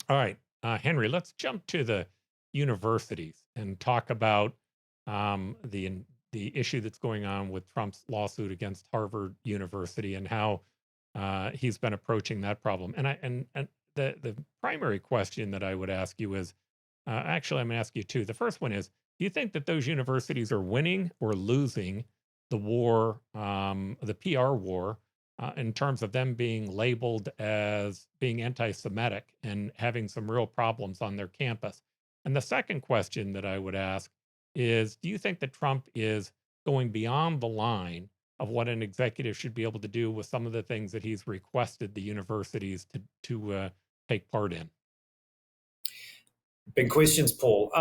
All right, Henry, let's jump to the universities and talk about the issue that's going on with Trump's lawsuit against Harvard University and how he's been approaching that problem. And the primary question that I would ask you is, actually, I'm going to ask you two. The first one is, do you think that those universities are winning or losing the war, the PR war, in terms of them being labeled as being anti-Semitic and having some real problems on their campus? And the second question that I would ask is, do you think that Trump is going beyond the line of what an executive should be able to do with some of the things that he's requested the universities to take part in? Big questions, Paul.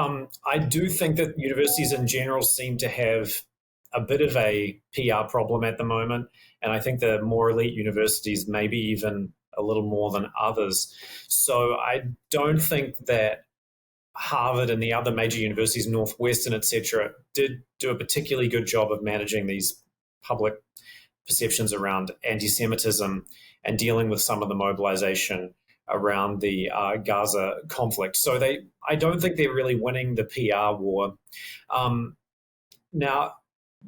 I do think that universities in general seem to have a bit of a PR problem at the moment. And I think the more elite universities, maybe even a little more than others. So I don't think that Harvard and the other major universities, Northwestern, etc., did do a particularly good job of managing these public perceptions around anti-Semitism and dealing with some of the mobilization around the Gaza conflict. So I don't think they're really winning the PR war. Now,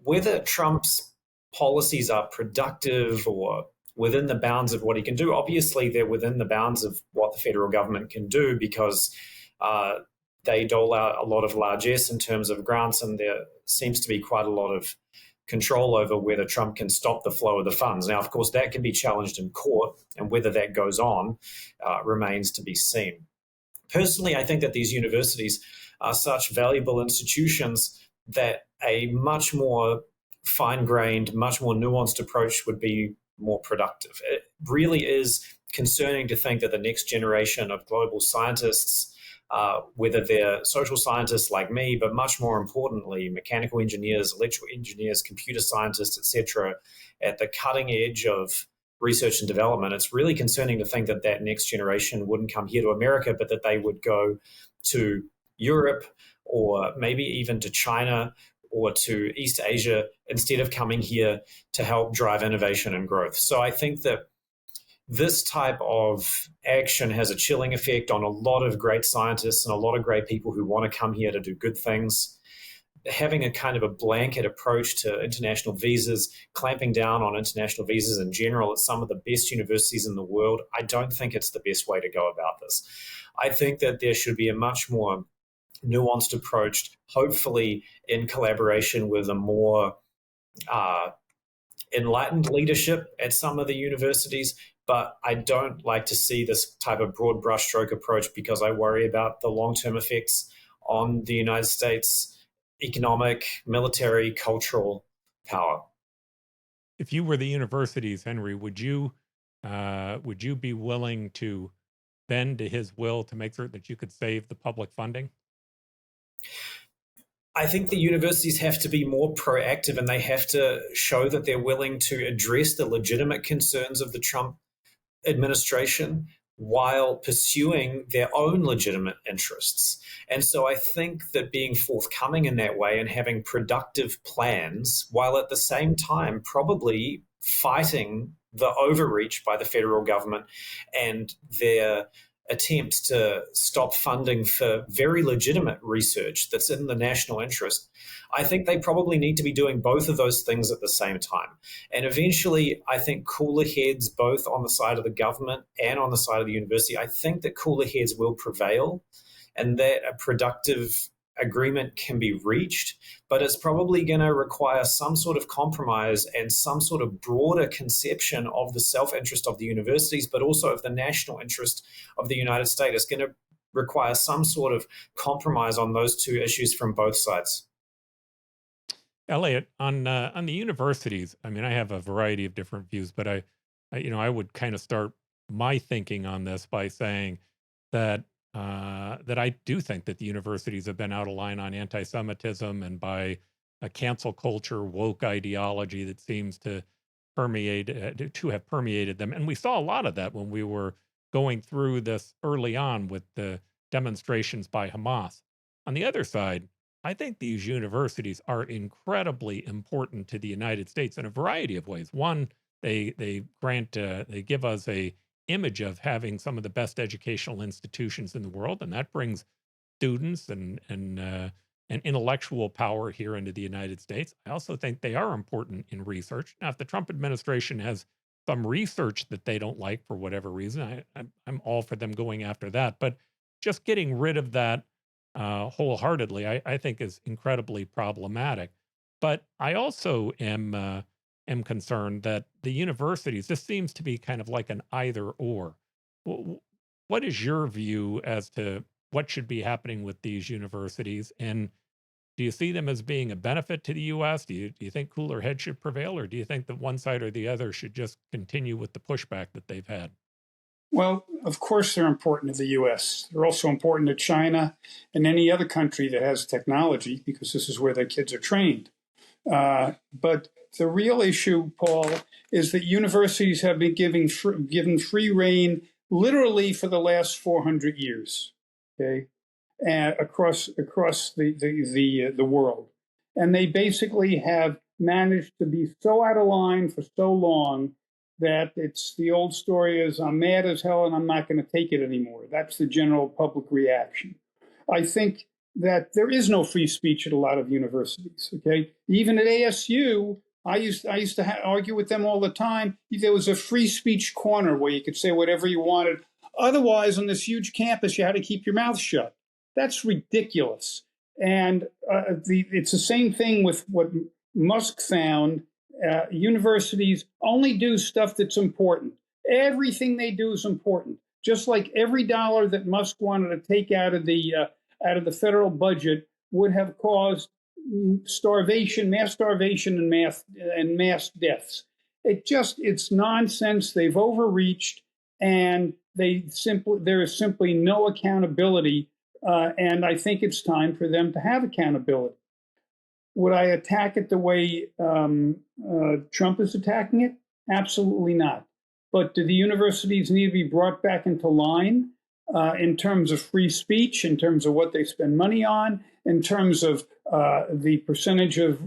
whether Trump's policies are productive or within the bounds of what he can do, obviously they're within the bounds of what the federal government can do, because they dole out a lot of largesse in terms of grants, and there seems to be quite a lot of control over whether Trump can stop the flow of the funds. Now, of course, that can be challenged in court, and whether that goes on remains to be seen. Personally, I think that these universities are such valuable institutions that a much more fine-grained, much more nuanced approach would be more productive. It really is concerning to think that the next generation of global scientists, whether they're social scientists like me, but much more importantly, mechanical engineers, electrical engineers, computer scientists, etc., at the cutting edge of research and development, it's really concerning to think that that next generation wouldn't come here to America, but that they would go to Europe or maybe even to China or to East Asia instead of coming here to help drive innovation and growth. So I think that this type of action has a chilling effect on a lot of great scientists and a lot of great people who want to come here to do good things. Having a kind of a blanket approach to international visas, clamping down on international visas in general at some of the best universities in the world, I don't think it's the best way to go about this. I think that there should be a much more nuanced approach, hopefully in collaboration with a more enlightened leadership at some of the universities. But I don't like to see this type of broad brushstroke approach, because I worry about the long-term effects on the United States economic, military, cultural power. If you were the universities, Henry, would you be willing to bend to his will to make certain that you could save the public funding? I think the universities have to be more proactive, and they have to show that they're willing to address the legitimate concerns of the Trump administration while pursuing their own legitimate interests. And so I think that being forthcoming in that way and having productive plans, while at the same time probably fighting the overreach by the federal government and their attempts to stop funding for very legitimate research that's in the national interest, I think they probably need to be doing both of those things at the same time. And eventually, I think cooler heads, both on the side of the government and on the side of the university, I think that cooler heads will prevail and that a productive agreement can be reached, but it's probably going to require some sort of compromise and some sort of broader conception of the self-interest of the universities, but also of the national interest of the United States. It's going to require some sort of compromise on those two issues from both sides. Elliott, on the universities, I mean, I have a variety of different views, but I would kind of start my thinking on this by saying that that I do think that the universities have been out of line on anti-Semitism and by a cancel culture woke ideology that seems to have permeated them. And we saw a lot of that when we were going through this early on with the demonstrations by Hamas. On the other side, I think these universities are incredibly important to the United States in a variety of ways. One, they give us a image of having some of the best educational institutions in the world, and that brings students and intellectual power here into the United States. I also think they are important in research. Now, if the Trump administration has some research that they don't like for whatever reason, I'm all for them going after that. But just getting rid of that wholeheartedly, I think is incredibly problematic. But I also am concerned that the universities, this seems to be kind of like an either or. What is your view as to what should be happening with these universities? And do you see them as being a benefit to the U.S.? Do you think cooler heads should prevail, or do you think that one side or the other should just continue with the pushback that they've had? Well, of course, they're important to the U.S. They're also important to China and any other country that has technology, because this is where their kids are trained. But the real issue, Paul, is that universities have been given free rein literally for the last 400 years, okay, across the world. And they basically have managed to be so out of line for so long that it's the old story is, I'm mad as hell and I'm not going to take it anymore. That's the general public reaction. I think that there is no free speech at a lot of universities, okay? Even at ASU, I used to argue with them all the time. There was a free speech corner where you could say whatever you wanted. Otherwise, on this huge campus, you had to keep your mouth shut. That's ridiculous. And it's the same thing with what Musk found. Universities only do stuff that's important. Everything they do is important. Just like every dollar that Musk wanted to take out of the federal budget would have caused starvation, mass starvation, and mass deaths. It's nonsense. They've overreached, and there is simply no accountability. And I think it's time for them to have accountability. Would I attack it the way Trump is attacking it? Absolutely not. But do the universities need to be brought back into line in terms of free speech, in terms of what they spend money on, in terms of the percentage of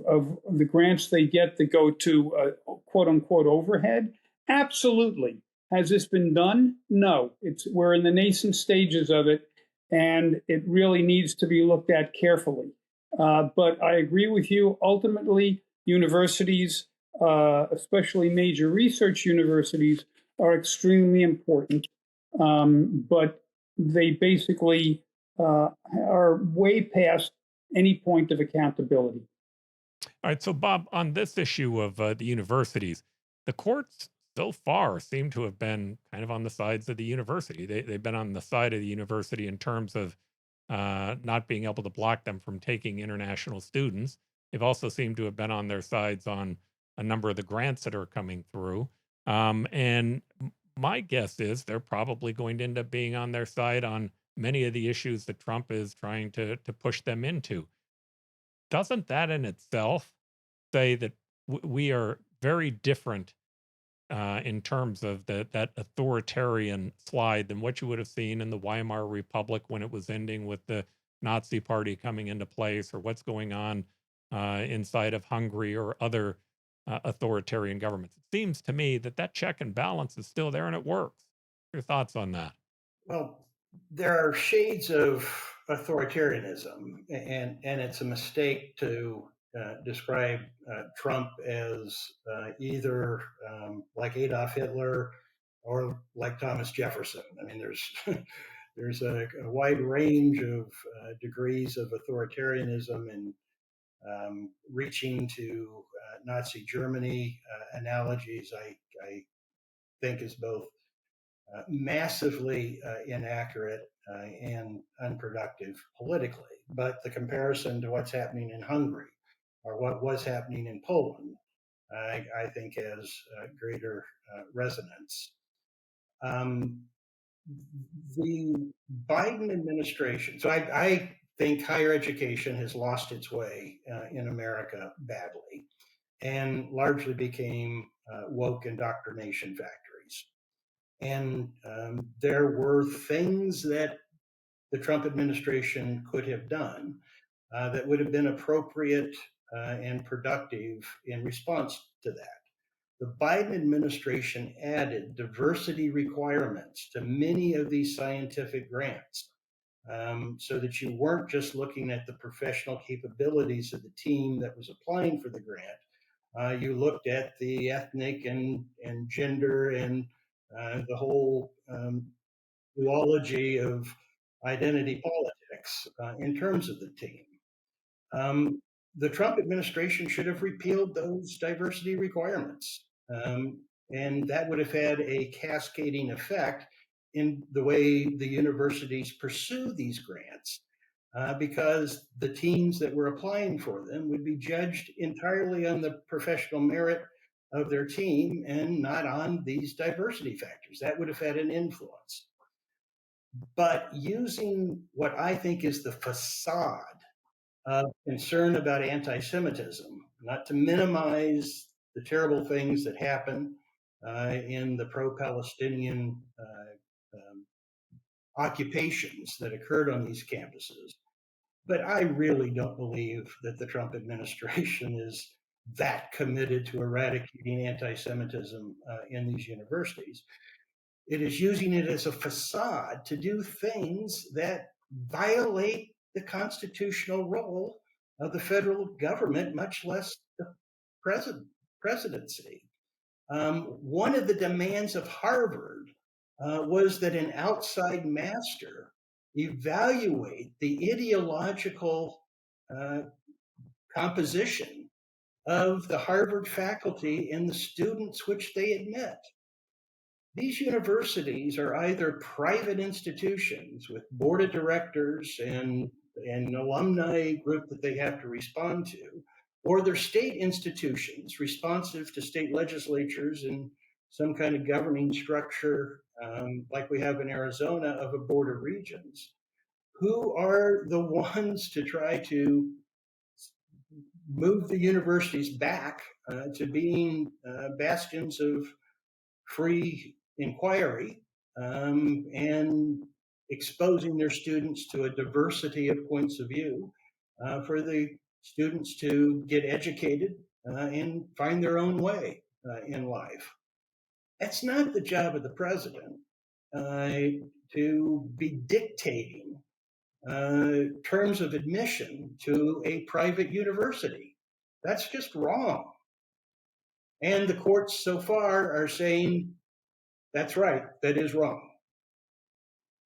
the grants they get that go to quote unquote overhead? Absolutely. Has this been done? No. We're in the nascent stages of it, and it really needs to be looked at carefully. But I agree with you. Ultimately, universities, especially major research universities, are extremely important. But they basically are way past any point of accountability. All right. So, Bob, on this issue of the universities, the courts so far seem to have been kind of on the sides of the university. They've been on the side of the university in terms of not being able to block them from taking international students. They've also seemed to have been on their sides on a number of the grants that are coming through. And my guess is they're probably going to end up being on their side on many of the issues that Trump is trying to push them into. Doesn't that in itself say that we are very different in terms of that authoritarian slide than what you would have seen in the Weimar Republic when it was ending with the Nazi Party coming into place, or what's going on inside of Hungary or other authoritarian governments? It seems to me that check and balance is still there and it works. Your thoughts on that? Well, there are shades of authoritarianism, and it's a mistake to describe Trump as either like Adolf Hitler or like Thomas Jefferson. I mean, there's a wide range of degrees of authoritarianism, and reaching to Nazi Germany analogies, I think is both massively inaccurate and unproductive politically. But the comparison to what's happening in Hungary or what was happening in Poland, I think has greater resonance. The Biden administration, so I think higher education has lost its way in America badly and largely became woke indoctrination factories. And there were things that the Trump administration could have done that would have been appropriate and productive in response to that. The Biden administration added diversity requirements to many of these scientific grants so that you weren't just looking at the professional capabilities of the team that was applying for the grant, You looked at the ethnic and gender and the whole duology of identity politics in terms of the team. The Trump administration should have repealed those diversity requirements. And that would have had a cascading effect in the way the universities pursue these grants, because the teams that were applying for them would be judged entirely on the professional merit of their team and not on these diversity factors. That would have had an influence. But using what I think is the facade of concern about anti-Semitism, not to minimize the terrible things that happen in the pro-Palestinian occupations that occurred on these campuses. But I really don't believe that the Trump administration is that committed to eradicating anti-Semitism in these universities. It is using it as a facade to do things that violate the constitutional role of the federal government, much less the presidency. One of the demands of Harvard was that an outside master evaluate the ideological composition of the Harvard faculty and the students which they admit. These universities are either private institutions with board of directors and an alumni group that they have to respond to, or they're state institutions responsive to state legislatures and some kind of governing structure, like we have in Arizona, of a board of regents, who are the ones to try to move the universities back to being bastions of free inquiry and exposing their students to a diversity of points of view for the students to get educated and find their own way in life. That's not the job of the president to be dictating terms of admission to a private university. That's just wrong. And the courts so far are saying, that's right, that is wrong.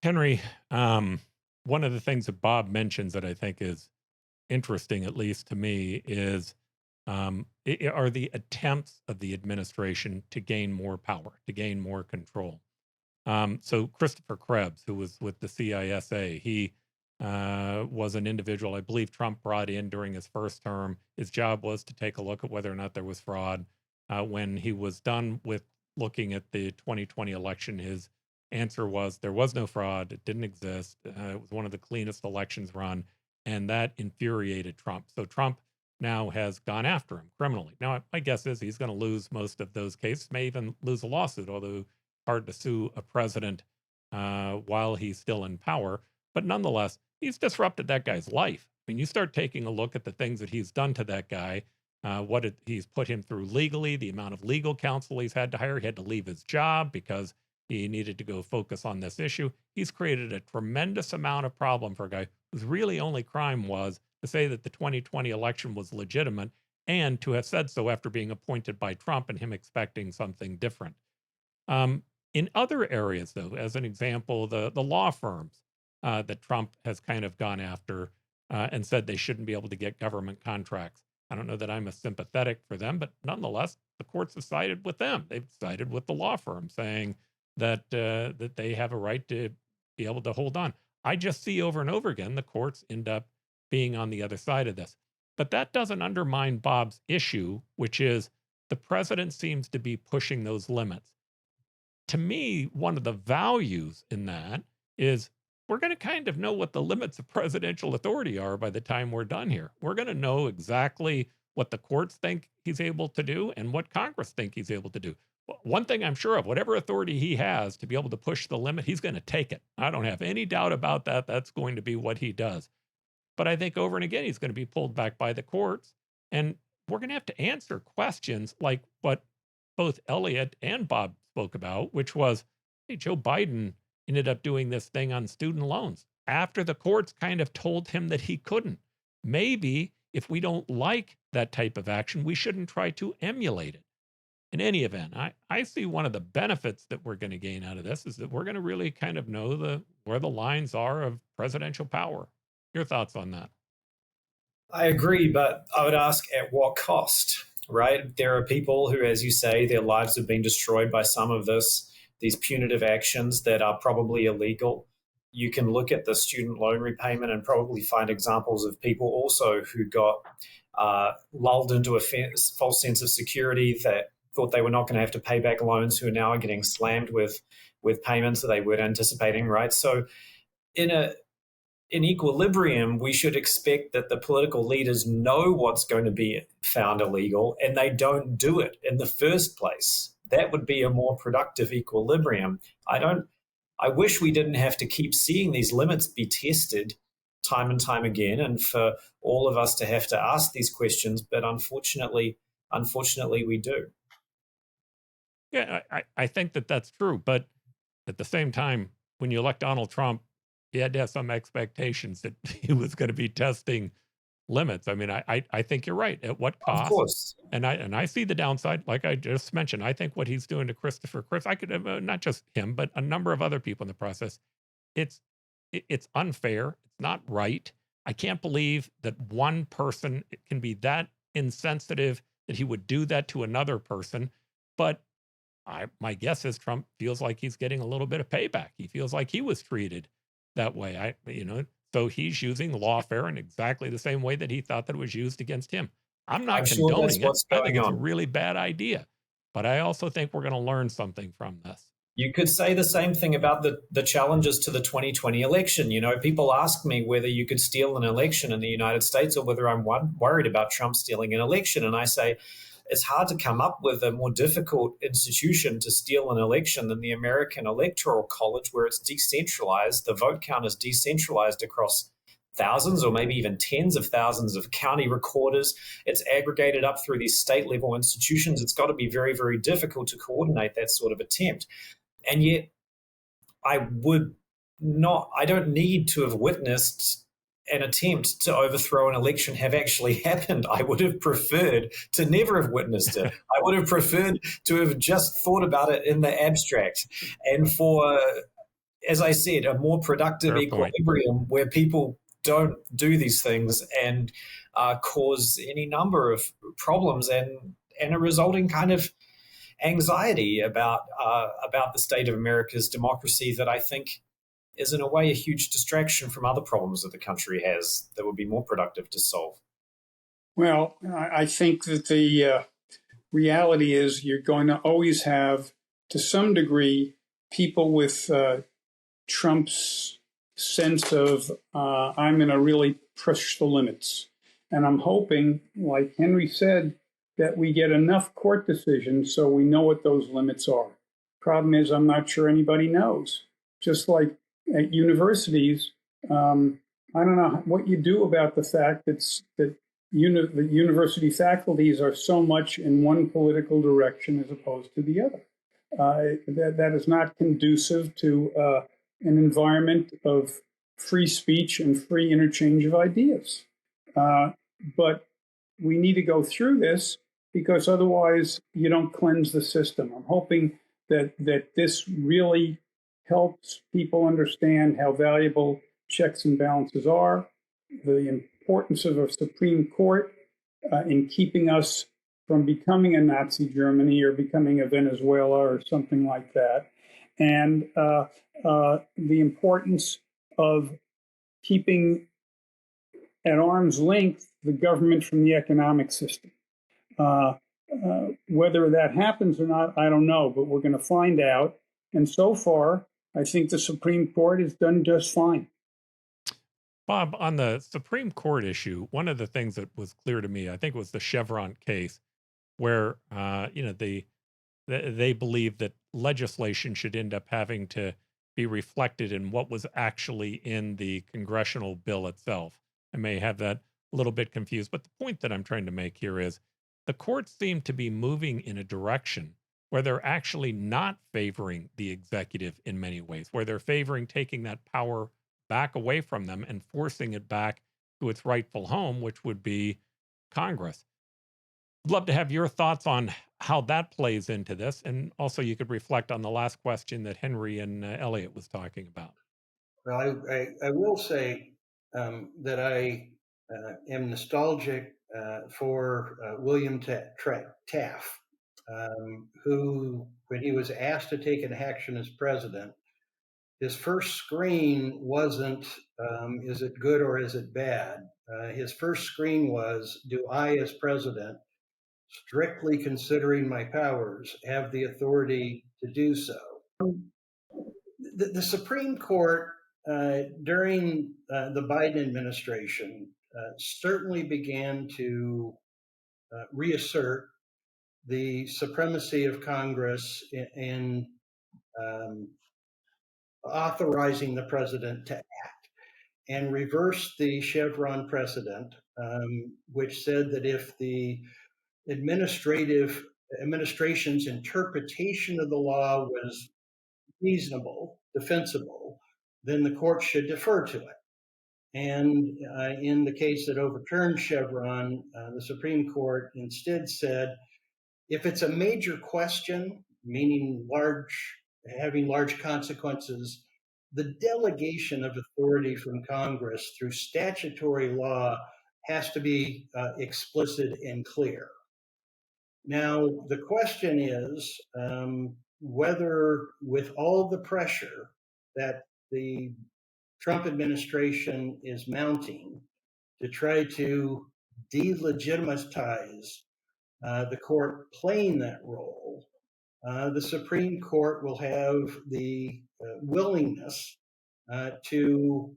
Henry, one of the things that Bob mentions that I think is interesting, at least to me, is are the attempts of the administration to gain more power, to gain more control. So Christopher Krebs, who was with the CISA, he was an individual I believe Trump brought in during his first term. His job was to take a look at whether or not there was fraud. When he was done with looking at the 2020 election, his answer was there was no fraud. It didn't exist. It was one of the cleanest elections run. And that infuriated Trump. So Trump now has gone after him criminally. Now, my guess is he's going to lose most of those cases, may even lose a lawsuit, although hard to sue a president while he's still in power. But nonetheless, he's disrupted that guy's life. I mean, you start taking a look at the things that he's done to that guy, he's put him through legally, the amount of legal counsel he's had to hire. He had to leave his job because he needed to go focus on this issue. He's created a tremendous amount of problem for a guy whose really only crime was to say that the 2020 election was legitimate and to have said so after being appointed by Trump and him expecting something different. In other areas, though, as an example, the law firms that Trump has kind of gone after and said they shouldn't be able to get government contracts. I don't know that I'm as sympathetic for them, but nonetheless, the courts have sided with them. They've sided with the law firm, saying that that they have a right to be able to hold on. I just see over and over again the courts end up being on the other side of this. But that doesn't undermine Bob's issue, which is the president seems to be pushing those limits. To me, one of the values in that is we're going to kind of know what the limits of presidential authority are by the time we're done here. We're going to know exactly what the courts think he's able to do and what Congress think he's able to do. One thing I'm sure of, whatever authority he has to be able to push the limit, he's going to take it. I don't have any doubt about that. That's going to be what he does. But I think over and again, he's going to be pulled back by the courts. And we're going to have to answer questions like what both Elliott and Bob spoke about, which was, hey, Joe Biden ended up doing this thing on student loans after the courts kind of told him that he couldn't. Maybe if we don't like that type of action, we shouldn't try to emulate it. In any event, I see one of the benefits that we're going to gain out of this is that we're going to really kind of know where the lines are of presidential power. Your thoughts on that? I agree, but I would ask at what cost, right? There are people who, as you say, their lives have been destroyed by some of these punitive actions that are probably illegal. You can look at the student loan repayment and probably find examples of people also who got lulled into a false sense of security, that thought they were not going to have to pay back loans, who are now getting slammed with payments that they weren't anticipating, right? So in equilibrium, we should expect that the political leaders know what's going to be found illegal and they don't do it in the first place. That would be a more productive equilibrium. I wish we didn't have to keep seeing these limits be tested time and time again, and for all of us to have to ask these questions, but unfortunately we do. Yeah, I think that that's true. But at the same time, when you elect Donald Trump, he had to have some expectations that he was going to be testing limits. I mean, I think you're right. At what cost? Of course. And I see the downside. Like I just mentioned, I think what he's doing to Christopher Chris, I could not just him, but a number of other people in the process. It's unfair. It's not right. I can't believe that one person can be that insensitive that he would do that to another person. But my guess is Trump feels like he's getting a little bit of payback. He feels like he was treated that way. So he's using lawfare in exactly the same way that he thought that it was used against him. I'm not condoning it. I think it's a really bad idea, but I also think we're going to learn something from this. You could say the same thing about the challenges to the 2020 election. People ask me whether you could steal an election in the United States or whether I'm worried about Trump stealing an election. And I say, it's hard to come up with a more difficult institution to steal an election than the American Electoral College, where it's decentralized. The vote count is decentralized across thousands or maybe even tens of thousands of county recorders. It's aggregated up through these state level institutions. It's got to be very, very difficult to coordinate that sort of attempt. And yet I don't need to have witnessed an attempt to overthrow an election have actually happened. I would have preferred to never have witnessed it. I would have preferred to have just thought about it in the abstract. And for, as I said, a more productive equilibrium where people don't do these things and cause any number of problems and a resulting kind of anxiety about the state of America's democracy that I think is in a way a huge distraction from other problems that the country has that would be more productive to solve. Well, I think that the reality is you're going to always have, to some degree, people with Trump's sense of I'm going to really push the limits. And I'm hoping, like Henry said, that we get enough court decisions so we know what those limits are. Problem is, I'm not sure anybody knows. Just like at universities, I don't know what you do about the fact that the university faculties are so much in one political direction as opposed to the other. That is not conducive to an environment of free speech and free interchange of ideas. But we need to go through this because otherwise you don't cleanse the system. I'm hoping that this really helps people understand how valuable checks and balances are, the importance of a Supreme Court in keeping us from becoming a Nazi Germany or becoming a Venezuela or something like that, and the importance of keeping at arm's length the government from the economic system. Whether that happens or not, I don't know, but we're going to find out. And so far, I think the Supreme Court has done just fine. Bob, on the Supreme Court issue, one of the things that was clear to me, I think, was the Chevron case, where they believe that legislation should end up having to be reflected in what was actually in the congressional bill itself. I may have that a little bit confused, but the point that I'm trying to make here is the courts seem to be moving in a direction where they're actually not favoring the executive in many ways, where they're favoring taking that power back away from them and forcing it back to its rightful home, which would be Congress. I'd love to have your thoughts on how that plays into this. And also you could reflect on the last question that Henry and Elliott was talking about. Well, I will say that I am nostalgic for William Taft, who, when he was asked to take an action as president, his first screen wasn't, is it good or is it bad? His first screen was, do I, as president, strictly considering my powers, have the authority to do so? The Supreme Court during the Biden administration certainly began to reassert the supremacy of Congress in authorizing the president to act, and reversed the Chevron precedent, which said that if the administration's interpretation of the law was reasonable, defensible, then the court should defer to it. And in the case that overturned Chevron, the Supreme Court instead said, if it's a major question, meaning having large consequences, the delegation of authority from Congress through statutory law has to be explicit and clear. Now, the question is whether, with all the pressure that the Trump administration is mounting to try to delegitimize the court playing that role, the Supreme Court will have the willingness to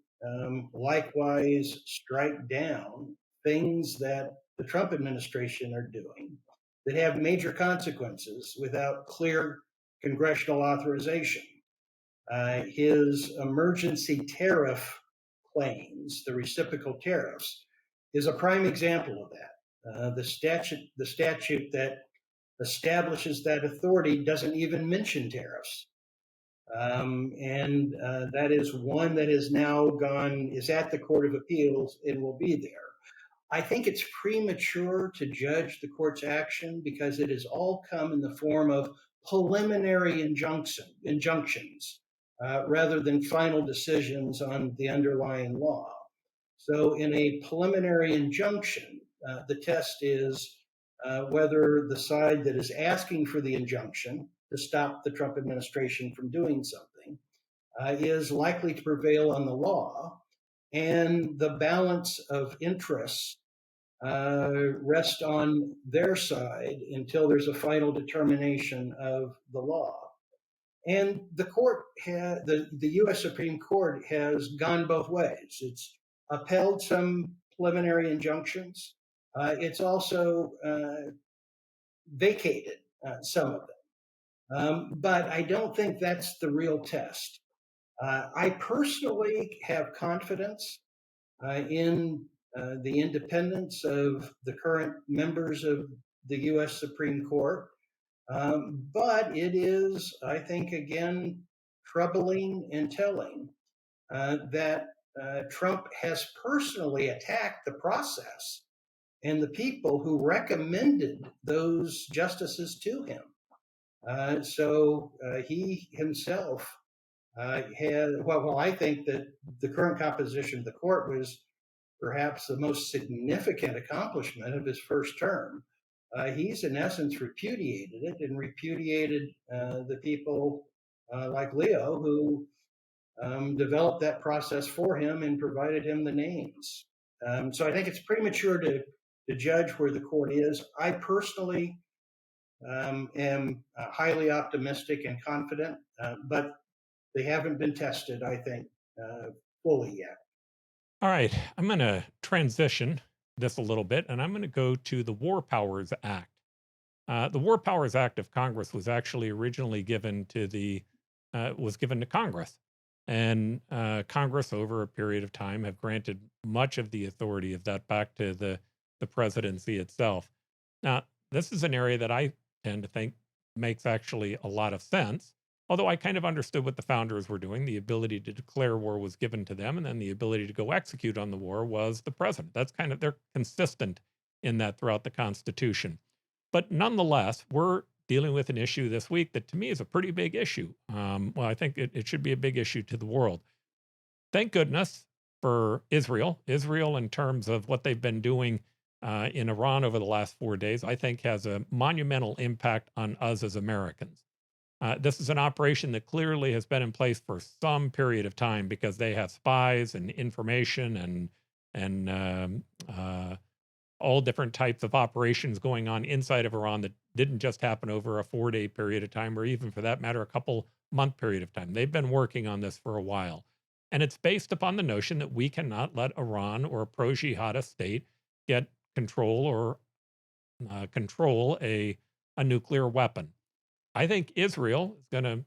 likewise strike down things that the Trump administration are doing that have major consequences without clear congressional authorization. His emergency tariff claims, the reciprocal tariffs, is a prime example of that. The statute that establishes that authority doesn't even mention tariffs. And that is one that is at the Court of Appeals and will be there. I think it's premature to judge the court's action because it has all come in the form of preliminary injunctions rather than final decisions on the underlying law. So in a preliminary injunction, the test is whether the side that is asking for the injunction to stop the Trump administration from doing something is likely to prevail on the law, and the balance of interests rest on their side until there's a final determination of the law. And the U.S. Supreme Court has gone both ways. It's upheld some preliminary injunctions. It's also vacated some of them. But I don't think that's the real test. I personally have confidence in the independence of the current members of the U.S. Supreme Court. But it is, I think, again, troubling and telling that Trump has personally attacked the process and the people who recommended those justices to him. So he himself I think that the current composition of the court was perhaps the most significant accomplishment of his first term. He's in essence repudiated it and repudiated the people like Leo who developed that process for him and provided him the names. So I think it's premature to judge where the court is. I personally am highly optimistic and confident, but they haven't been tested, I think, fully yet. All right, I'm going to transition this a little bit, and I'm going to go to the War Powers Act. The War Powers Act of Congress was actually originally given to Congress, and Congress, over a period of time, have granted much of the authority of that back to the presidency itself. Now, this is an area that I tend to think makes actually a lot of sense. Although I kind of understood what the founders were doing, the ability to declare war was given to them, and then the ability to go execute on the war was the president. That's kind of, they're consistent in that throughout the Constitution. But nonetheless, we're dealing with an issue this week that to me is a pretty big issue. Well, I think it should be a big issue to the world. Thank goodness for Israel. Israel, in terms of what they've been doing in Iran over the last 4 days, I think has a monumental impact on us as Americans. This is an operation that clearly has been in place for some period of time because they have spies and information and all different types of operations going on inside of Iran that didn't just happen over a 4-day period of time, or even for that matter, a couple month period of time. They've been working on this for a while. And it's based upon the notion that we cannot let Iran or a pro-jihadist state get control or control a nuclear weapon. I think Israel is going to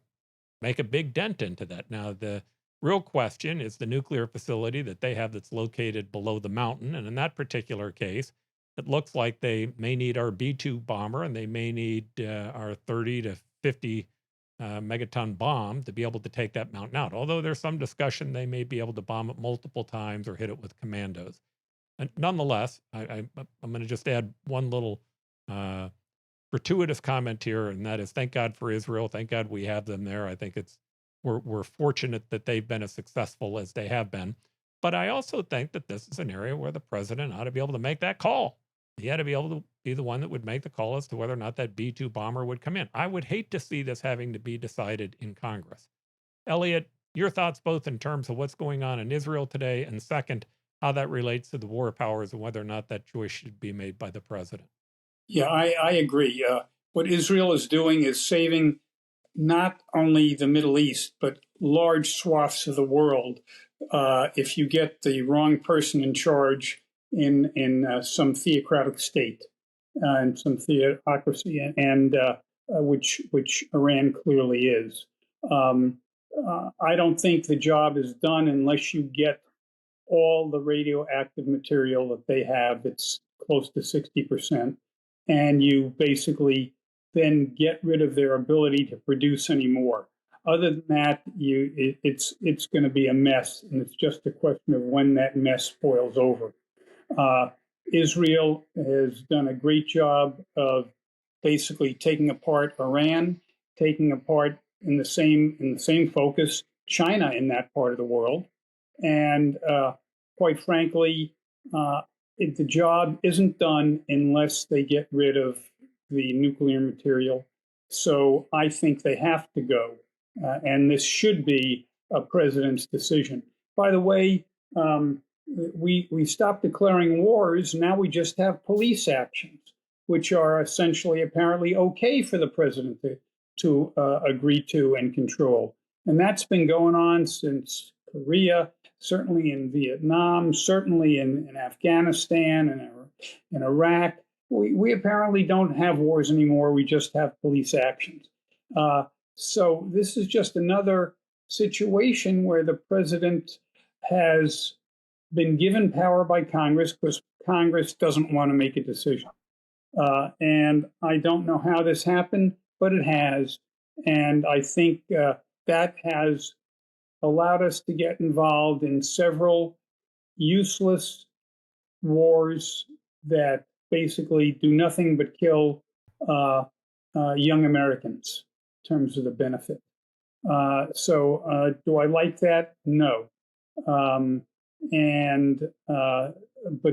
make a big dent into that. Now, the real question is the nuclear facility that they have that's located below the mountain. And in that particular case, it looks like they may need our B-2 bomber and they may need our 30 to 50 megaton bomb to be able to take that mountain out. Although there's some discussion they may be able to bomb it multiple times or hit it with commandos. And nonetheless, I'm going to just add one little gratuitous comment here, and that is thank God for Israel. Thank God we have them there. I think we're fortunate that they've been as successful as they have been. But I also think that this is an area where the president ought to be able to make that call. He had to be able to be the one that would make the call as to whether or not that B-2 bomber would come in. I would hate to see this having to be decided in Congress. Elliott, your thoughts both in terms of what's going on in Israel today, and second, how that relates to the war powers and whether or not that choice should be made by the president. Yeah, I agree. What Israel is doing is saving not only the Middle East, but large swaths of the world if you get the wrong person in charge in some theocratic state and some theocracy, and which Iran clearly is. I don't think the job is done unless you get all the radioactive material that they have. It's close to 60%. And you basically then get rid of their ability to produce any more. Other than that, it's going to be a mess, and it's just a question of when that mess boils over. Israel has done a great job of basically taking apart Iran, taking apart in the same focus China in that part of the world, and quite frankly, the job isn't done unless they get rid of the nuclear material. So I think they have to go. And this should be a president's decision. By the way, we stopped declaring wars. Now we just have police actions, which are essentially apparently okay for the president to agree to and control. And that's been going on since Korea, certainly in Vietnam, certainly in Afghanistan and in Iraq. We apparently don't have wars anymore. We just have police actions. So this is just another situation where the president has been given power by Congress because Congress doesn't want to make a decision. And I don't know how this happened, but it has. And I think that has allowed us to get involved in several useless wars that basically do nothing but kill young Americans in terms of the benefit. So do I like that? No. But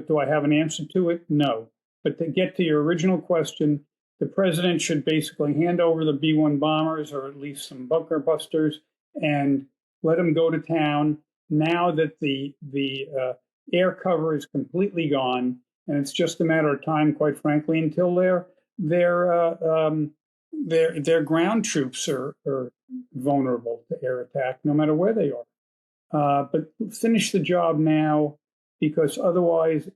do I have an answer to it? No. But to get to your original question, the president should basically hand over the B-1 bombers, or at least some bunker busters, and let them go to town now that the air cover is completely gone, and it's just a matter of time, quite frankly, until their ground troops are vulnerable to air attack, no matter where they are. But finish the job now, because otherwise,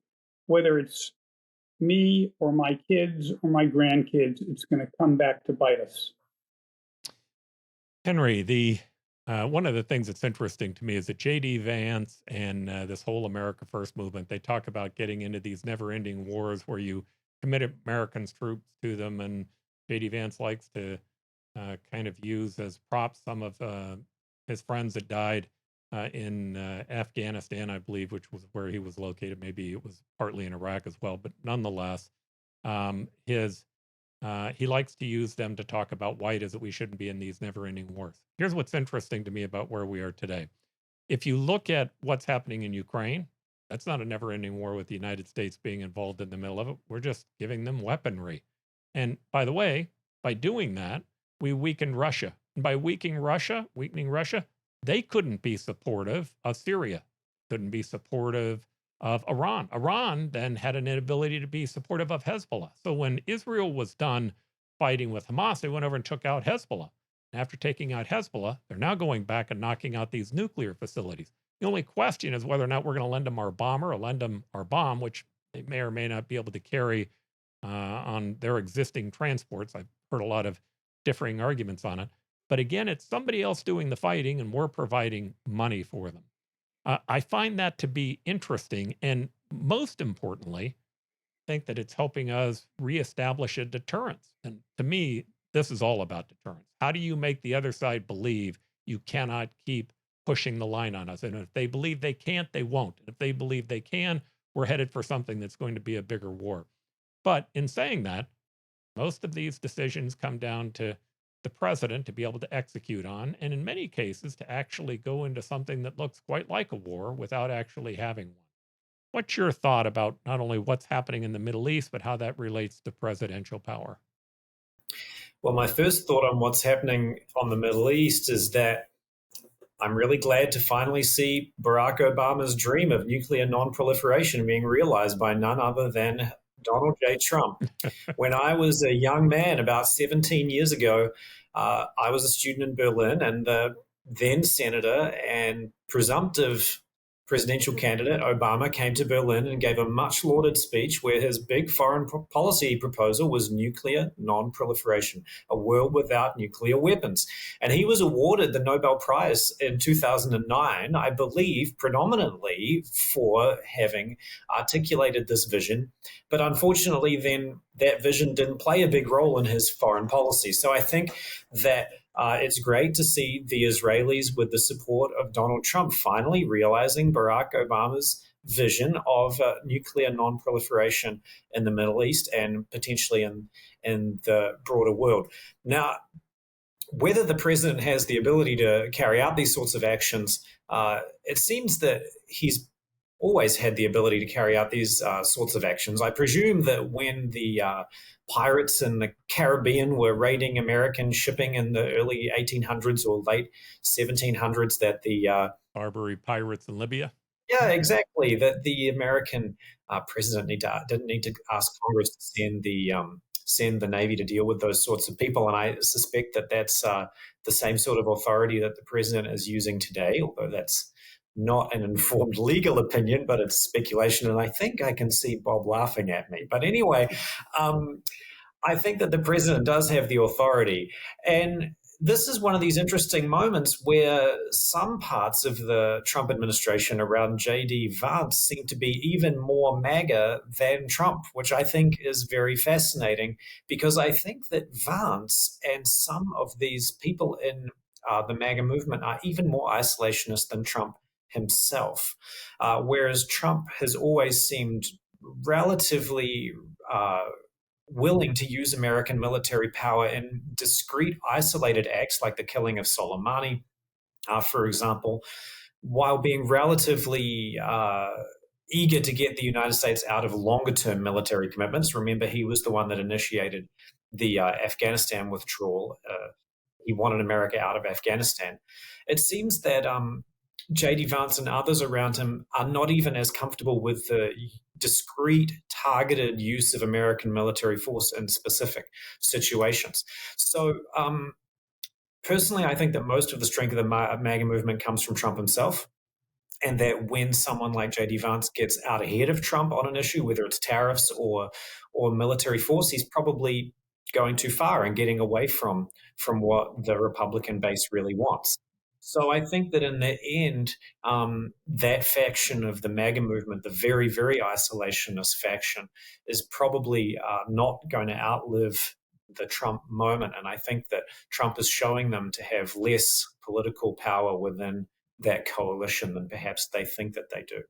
whether it's me or my kids or my grandkids, it's going to come back to bite us. Henry, one of the things that's interesting to me is that J.D. Vance and this whole America First movement, they talk about getting into these never-ending wars where you commit American troops to them, and J.D. Vance likes to kind of use as props some of his friends that died in Afghanistan, I believe, which was where he was located. Maybe it was partly in Iraq as well, but nonetheless, he likes to use them to talk about why it is that we shouldn't be in these never-ending wars. Here's what's interesting to me about where we are today. If you look at what's happening in Ukraine, that's not a never-ending war with the United States being involved in the middle of it. We're just giving them weaponry. And by the way, by doing that, we weaken Russia. And by weakening Russia, they couldn't be supportive of Syria, couldn't be supportive of Iran. Iran then had an inability to be supportive of Hezbollah. So when Israel was done fighting with Hamas, they went over and took out Hezbollah. And after taking out Hezbollah, they're now going back and knocking out these nuclear facilities. The only question is whether or not we're going to lend them our bomber or lend them our bomb, which they may or may not be able to carry on their existing transports. I've heard a lot of differing arguments on it. But again, it's somebody else doing the fighting, and we're providing money for them. I find that to be interesting. And most importantly, I think that it's helping us reestablish a deterrence. And to me, this is all about deterrence. How do you make the other side believe you cannot keep pushing the line on us? And if they believe they can't, they won't. And if they believe they can, we're headed for something that's going to be a bigger war. But in saying that, most of these decisions come down to the president to be able to execute on, and in many cases to actually go into something that looks quite like a war without actually having one. What's your thought about not only what's happening in the Middle East, but how that relates to presidential power? Well, my first thought on what's happening on the Middle East is that I'm really glad to finally see Barack Obama's dream of nuclear non-proliferation being realized by none other than Donald J. Trump. When I was a young man, about 17 years ago, I was a student in Berlin, and the then senator and presumptive presidential candidate Obama came to Berlin and gave a much lauded speech where his big foreign policy proposal was nuclear non-proliferation, a world without nuclear weapons. And he was awarded the Nobel Prize in 2009, I believe, predominantly for having articulated this vision. But unfortunately, then that vision didn't play a big role in his foreign policy. So I think that it's great to see the Israelis, with the support of Donald Trump, finally realizing Barack Obama's vision of nuclear non-proliferation in the Middle East and potentially in the broader world. Now, whether the president has the ability to carry out these sorts of actions, it seems that he's always had the ability to carry out these sorts of actions. I presume that when the pirates in the Caribbean were raiding American shipping in the early 1800s or late 1700s, that the Barbary pirates in Libya. Yeah, exactly. That the American president didn't need to ask Congress to send the Navy to deal with those sorts of people. And I suspect that that's the same sort of authority that the president is using today, although that's not an informed legal opinion, but it's speculation. And I think I can see Bob laughing at me. But anyway, I think that the president does have the authority. And this is one of these interesting moments where some parts of the Trump administration around J.D. Vance seem to be even more MAGA than Trump, which I think is very fascinating, because I think that Vance and some of these people in the MAGA movement are even more isolationist than Trump himself, whereas Trump has always seemed relatively willing to use American military power in discrete, isolated acts like the killing of Soleimani, for example, while being relatively eager to get the United States out of longer-term military commitments. Remember, he was the one that initiated the Afghanistan withdrawal. He wanted America out of Afghanistan. It seems that J.D. Vance and others around him are not even as comfortable with the discrete, targeted use of American military force in specific situations. So personally, I think that most of the strength of the MAGA movement comes from Trump himself, and that when someone like J.D. Vance gets out ahead of Trump on an issue, whether it's tariffs or military force, he's probably going too far and getting away from what the Republican base really wants. So I think that in the end, that faction of the MAGA movement, the very, very isolationist faction, is probably not going to outlive the Trump moment. And I think that Trump is showing them to have less political power within that coalition than perhaps they think that they do.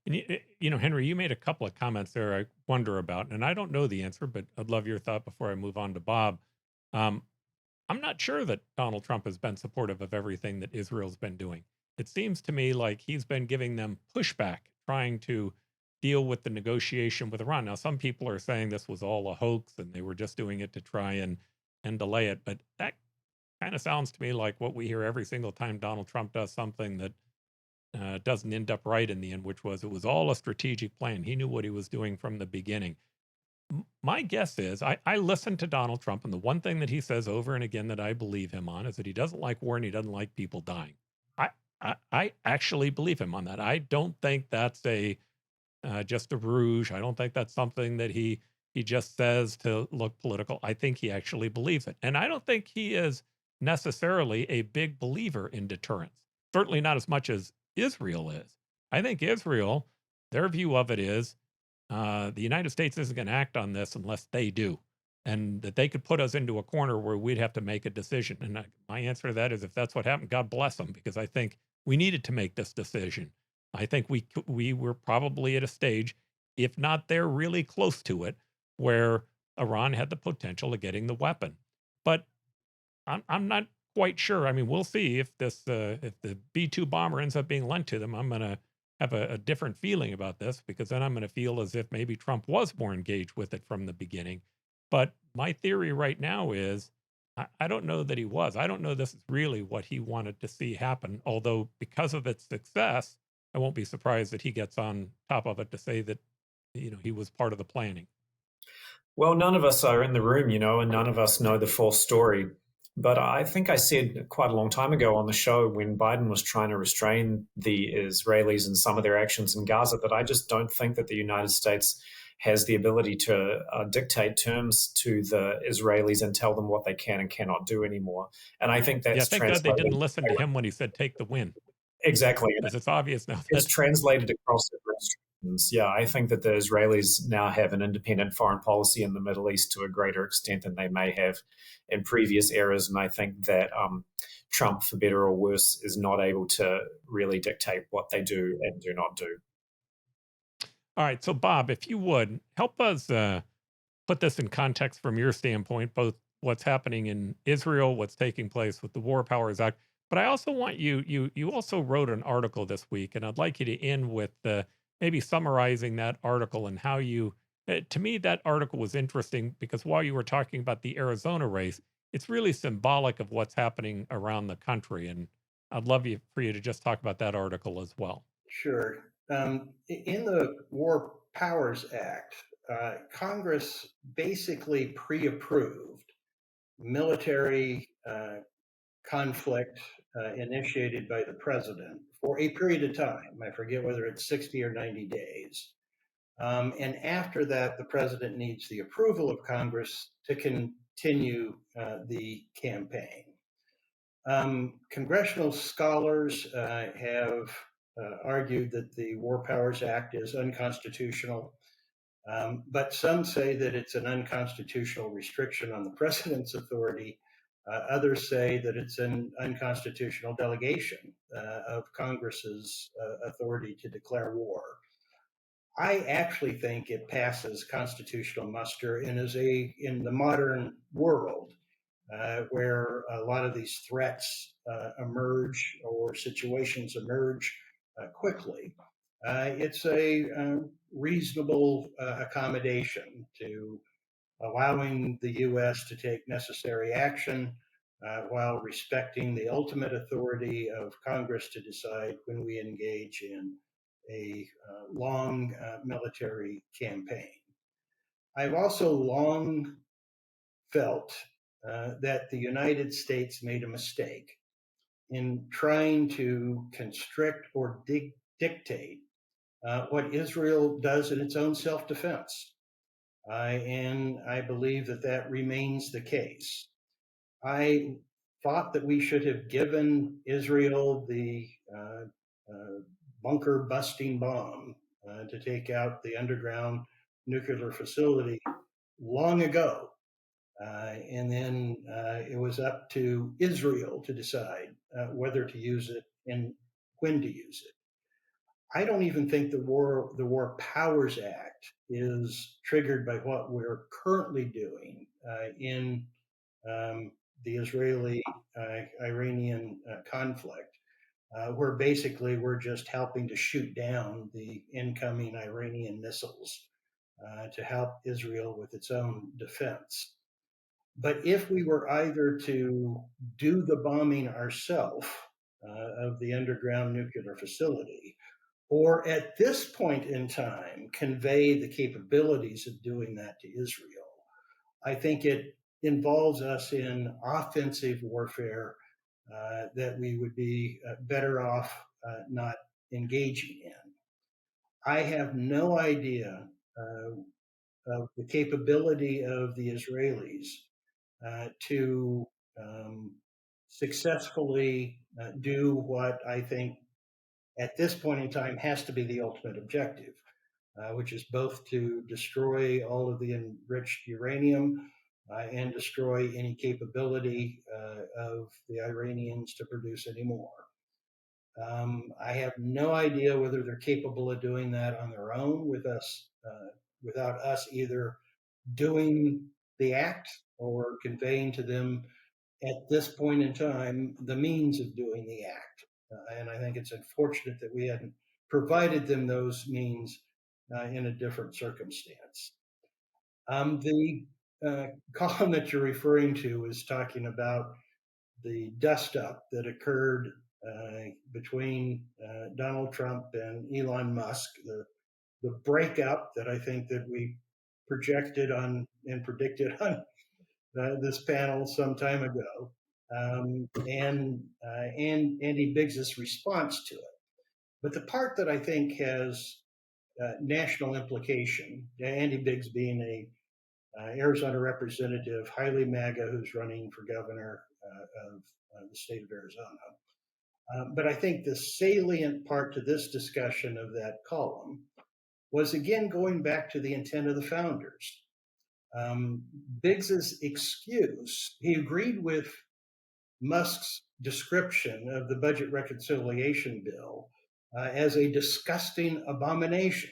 And Henry, you made a couple of comments there I wonder about, and I don't know the answer, but I'd love your thought before I move on to Bob. Um, I'm not sure that Donald Trump has been supportive of everything that Israel's been doing. It seems to me like he's been giving them pushback, trying to deal with the negotiation with Iran. Now, some people are saying this was all a hoax and they were just doing it to try and delay it, but that kind of sounds to me like what we hear every single time Donald Trump does something that doesn't end up right in the end, which was it was all a strategic plan. He knew what he was doing from the beginning. My guess is I listen to Donald Trump, and the one thing that he says over and again that I believe him on is that he doesn't like war and he doesn't like people dying. I actually believe him on that. I don't think that's a just a rouge. I don't think that's something that he just says to look political. I think he actually believes it, and I don't think he is necessarily a big believer in deterrence. Certainly not as much as Israel is. I think Israel, their view of it is the United States isn't going to act on this unless they do, and that they could put us into a corner where we'd have to make a decision. And my answer to that is, if that's what happened, God bless them, because I think we needed to make this decision. I think we were probably at a stage, if not there, really close to it, where Iran had the potential of getting the weapon. But I'm not quite sure. I mean, we'll see if if the B-2 bomber ends up being lent to them. I'm going to have a different feeling about this, because then I'm going to feel as if maybe Trump was more engaged with it from the beginning. But my theory right now is I don't know that he was. I don't know this is really what he wanted to see happen. Although because of its success, I won't be surprised that he gets on top of it to say that he was part of the planning. Well, none of us are in the room, and none of us know the full story. But I think I said quite a long time ago on the show, when Biden was trying to restrain the Israelis and some of their actions in Gaza, that I just don't think that the United States has the ability to dictate terms to the Israelis and tell them what they can and cannot do anymore. And I think that's thank God they didn't listen to him when he said take the win. Exactly. Because it's obvious now. It's translated across administrations. Yeah, I think that the Israelis now have an independent foreign policy in the Middle East to a greater extent than they may have in previous eras. And I think that Trump, for better or worse, is not able to really dictate what they do and do not do. All right. So, Bob, if you would, help us put this in context from your standpoint, both what's happening in Israel, what's taking place with the War Powers Act. But I also want you also wrote an article this week, and I'd like you to end with maybe summarizing that article and how to me, that article was interesting because while you were talking about the Arizona race, it's really symbolic of what's happening around the country. And I'd love for you to just talk about that article as well. Sure. In the War Powers Act, Congress basically pre-approved military conflict initiated by the president for a period of time. I forget whether it's 60 or 90 days. And after that, the president needs the approval of Congress to continue the campaign. Congressional scholars have argued that the War Powers Act is unconstitutional, but some say that it's an unconstitutional restriction on the president's authority. Others say that it's an unconstitutional delegation of Congress's authority to declare war. I actually think it passes constitutional muster and is in the modern world where a lot of these threats emerge or situations emerge quickly. It's a reasonable accommodation to allowing the U.S. to take necessary action while respecting the ultimate authority of Congress to decide when we engage in a long military campaign. I've also long felt that the United States made a mistake in trying to constrict or dictate what Israel does in its own self-defense. And I believe that remains the case. I thought that we should have given Israel the bunker busting bomb to take out the underground nuclear facility long ago. And then it was up to Israel to decide whether to use it and when to use it. I don't even think the War Powers Act is triggered by what we're currently doing in the Israeli-Iranian conflict, where basically we're just helping to shoot down the incoming Iranian missiles to help Israel with its own defense. But if we were either to do the bombing ourselves of the underground nuclear facility, or at this point in time, convey the capabilities of doing that to Israel, I think it involves us in offensive warfare that we would be better off not engaging in. I have no idea of the capability of the Israelis to successfully do what I think at this point in time has to be the ultimate objective, which is both to destroy all of the enriched uranium and destroy any capability of the Iranians to produce any more. I have no idea whether they're capable of doing that on their own without us either doing the act or conveying to them at this point in time the means of doing the act. And I think it's unfortunate that we hadn't provided them those means in a different circumstance. The column that you're referring to is talking about the dust-up that occurred between Donald Trump and Elon Musk, the breakup that I think that we projected on and predicted on this panel some time ago, and Andy Biggs's response to it. But the part that I think has national implication, Andy Biggs being a Arizona representative, highly MAGA, who's running for governor of the state of Arizona. But I think the salient part to this discussion of that column was, again, going back to the intent of the founders. Biggs's excuse, he agreed with Musk's description of the budget reconciliation bill as a disgusting abomination,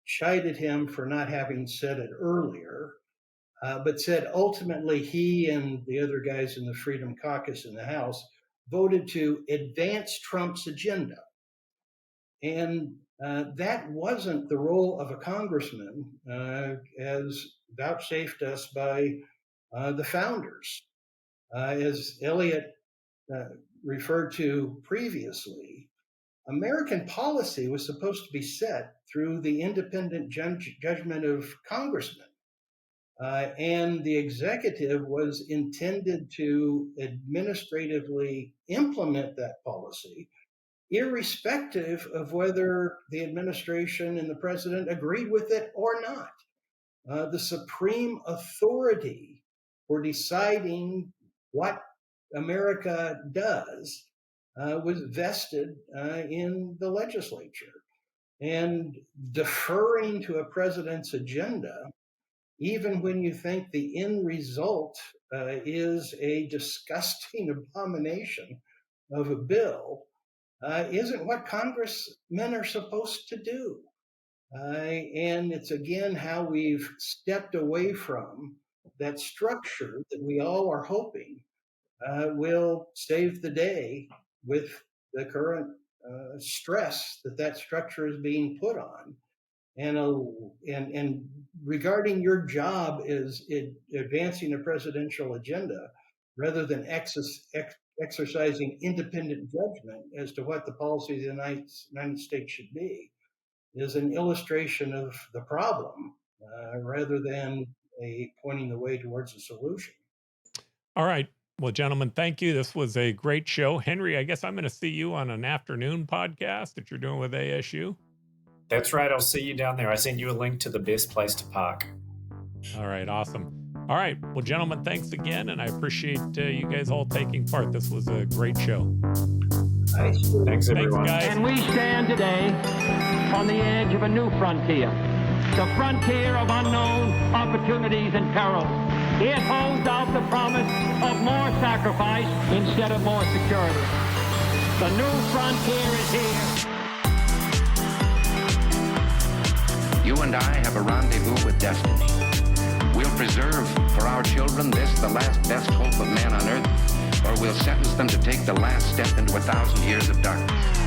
chided him for not having said it earlier, but said ultimately he and the other guys in the Freedom Caucus in the House voted to advance Trump's agenda. And that wasn't the role of a congressman, as vouchsafed us by the founders. As Elliott referred to previously, American policy was supposed to be set through the independent judgment of congressmen. And the executive was intended to administratively implement that policy, irrespective of whether the administration and the president agreed with it or not. The supreme authority for deciding what America does was vested in the legislature. And deferring to a president's agenda, even when you think the end result is a disgusting abomination of a bill, isn't what congressmen are supposed to do. And it's, again, how we've stepped away from that structure that we all are hoping will save the day with the current stress that structure is being put on. And regarding your job as advancing a presidential agenda rather than exercising independent judgment as to what the policy of the United States should be is an illustration of the problem rather than pointing the way towards a solution. All right. Well, gentlemen, thank you. This was a great show. Henry, I guess I'm going to see you on an afternoon podcast that you're doing with ASU. That's right. I'll see you down there. I sent you a link to the best place to park. All right. Awesome. All right. Well, gentlemen, thanks again. And I appreciate you guys all taking part. This was a great show. Thanks, everyone. Thanks, guys. And we stand today on the edge of a new frontier, the frontier of unknown opportunities and perils. It holds out the promise of more sacrifice instead of more security. The new frontier is here. You and I have a rendezvous with destiny. We'll preserve for our children this, the last best hope of man on earth, or we'll sentence them to take the last step into 1,000 years of darkness.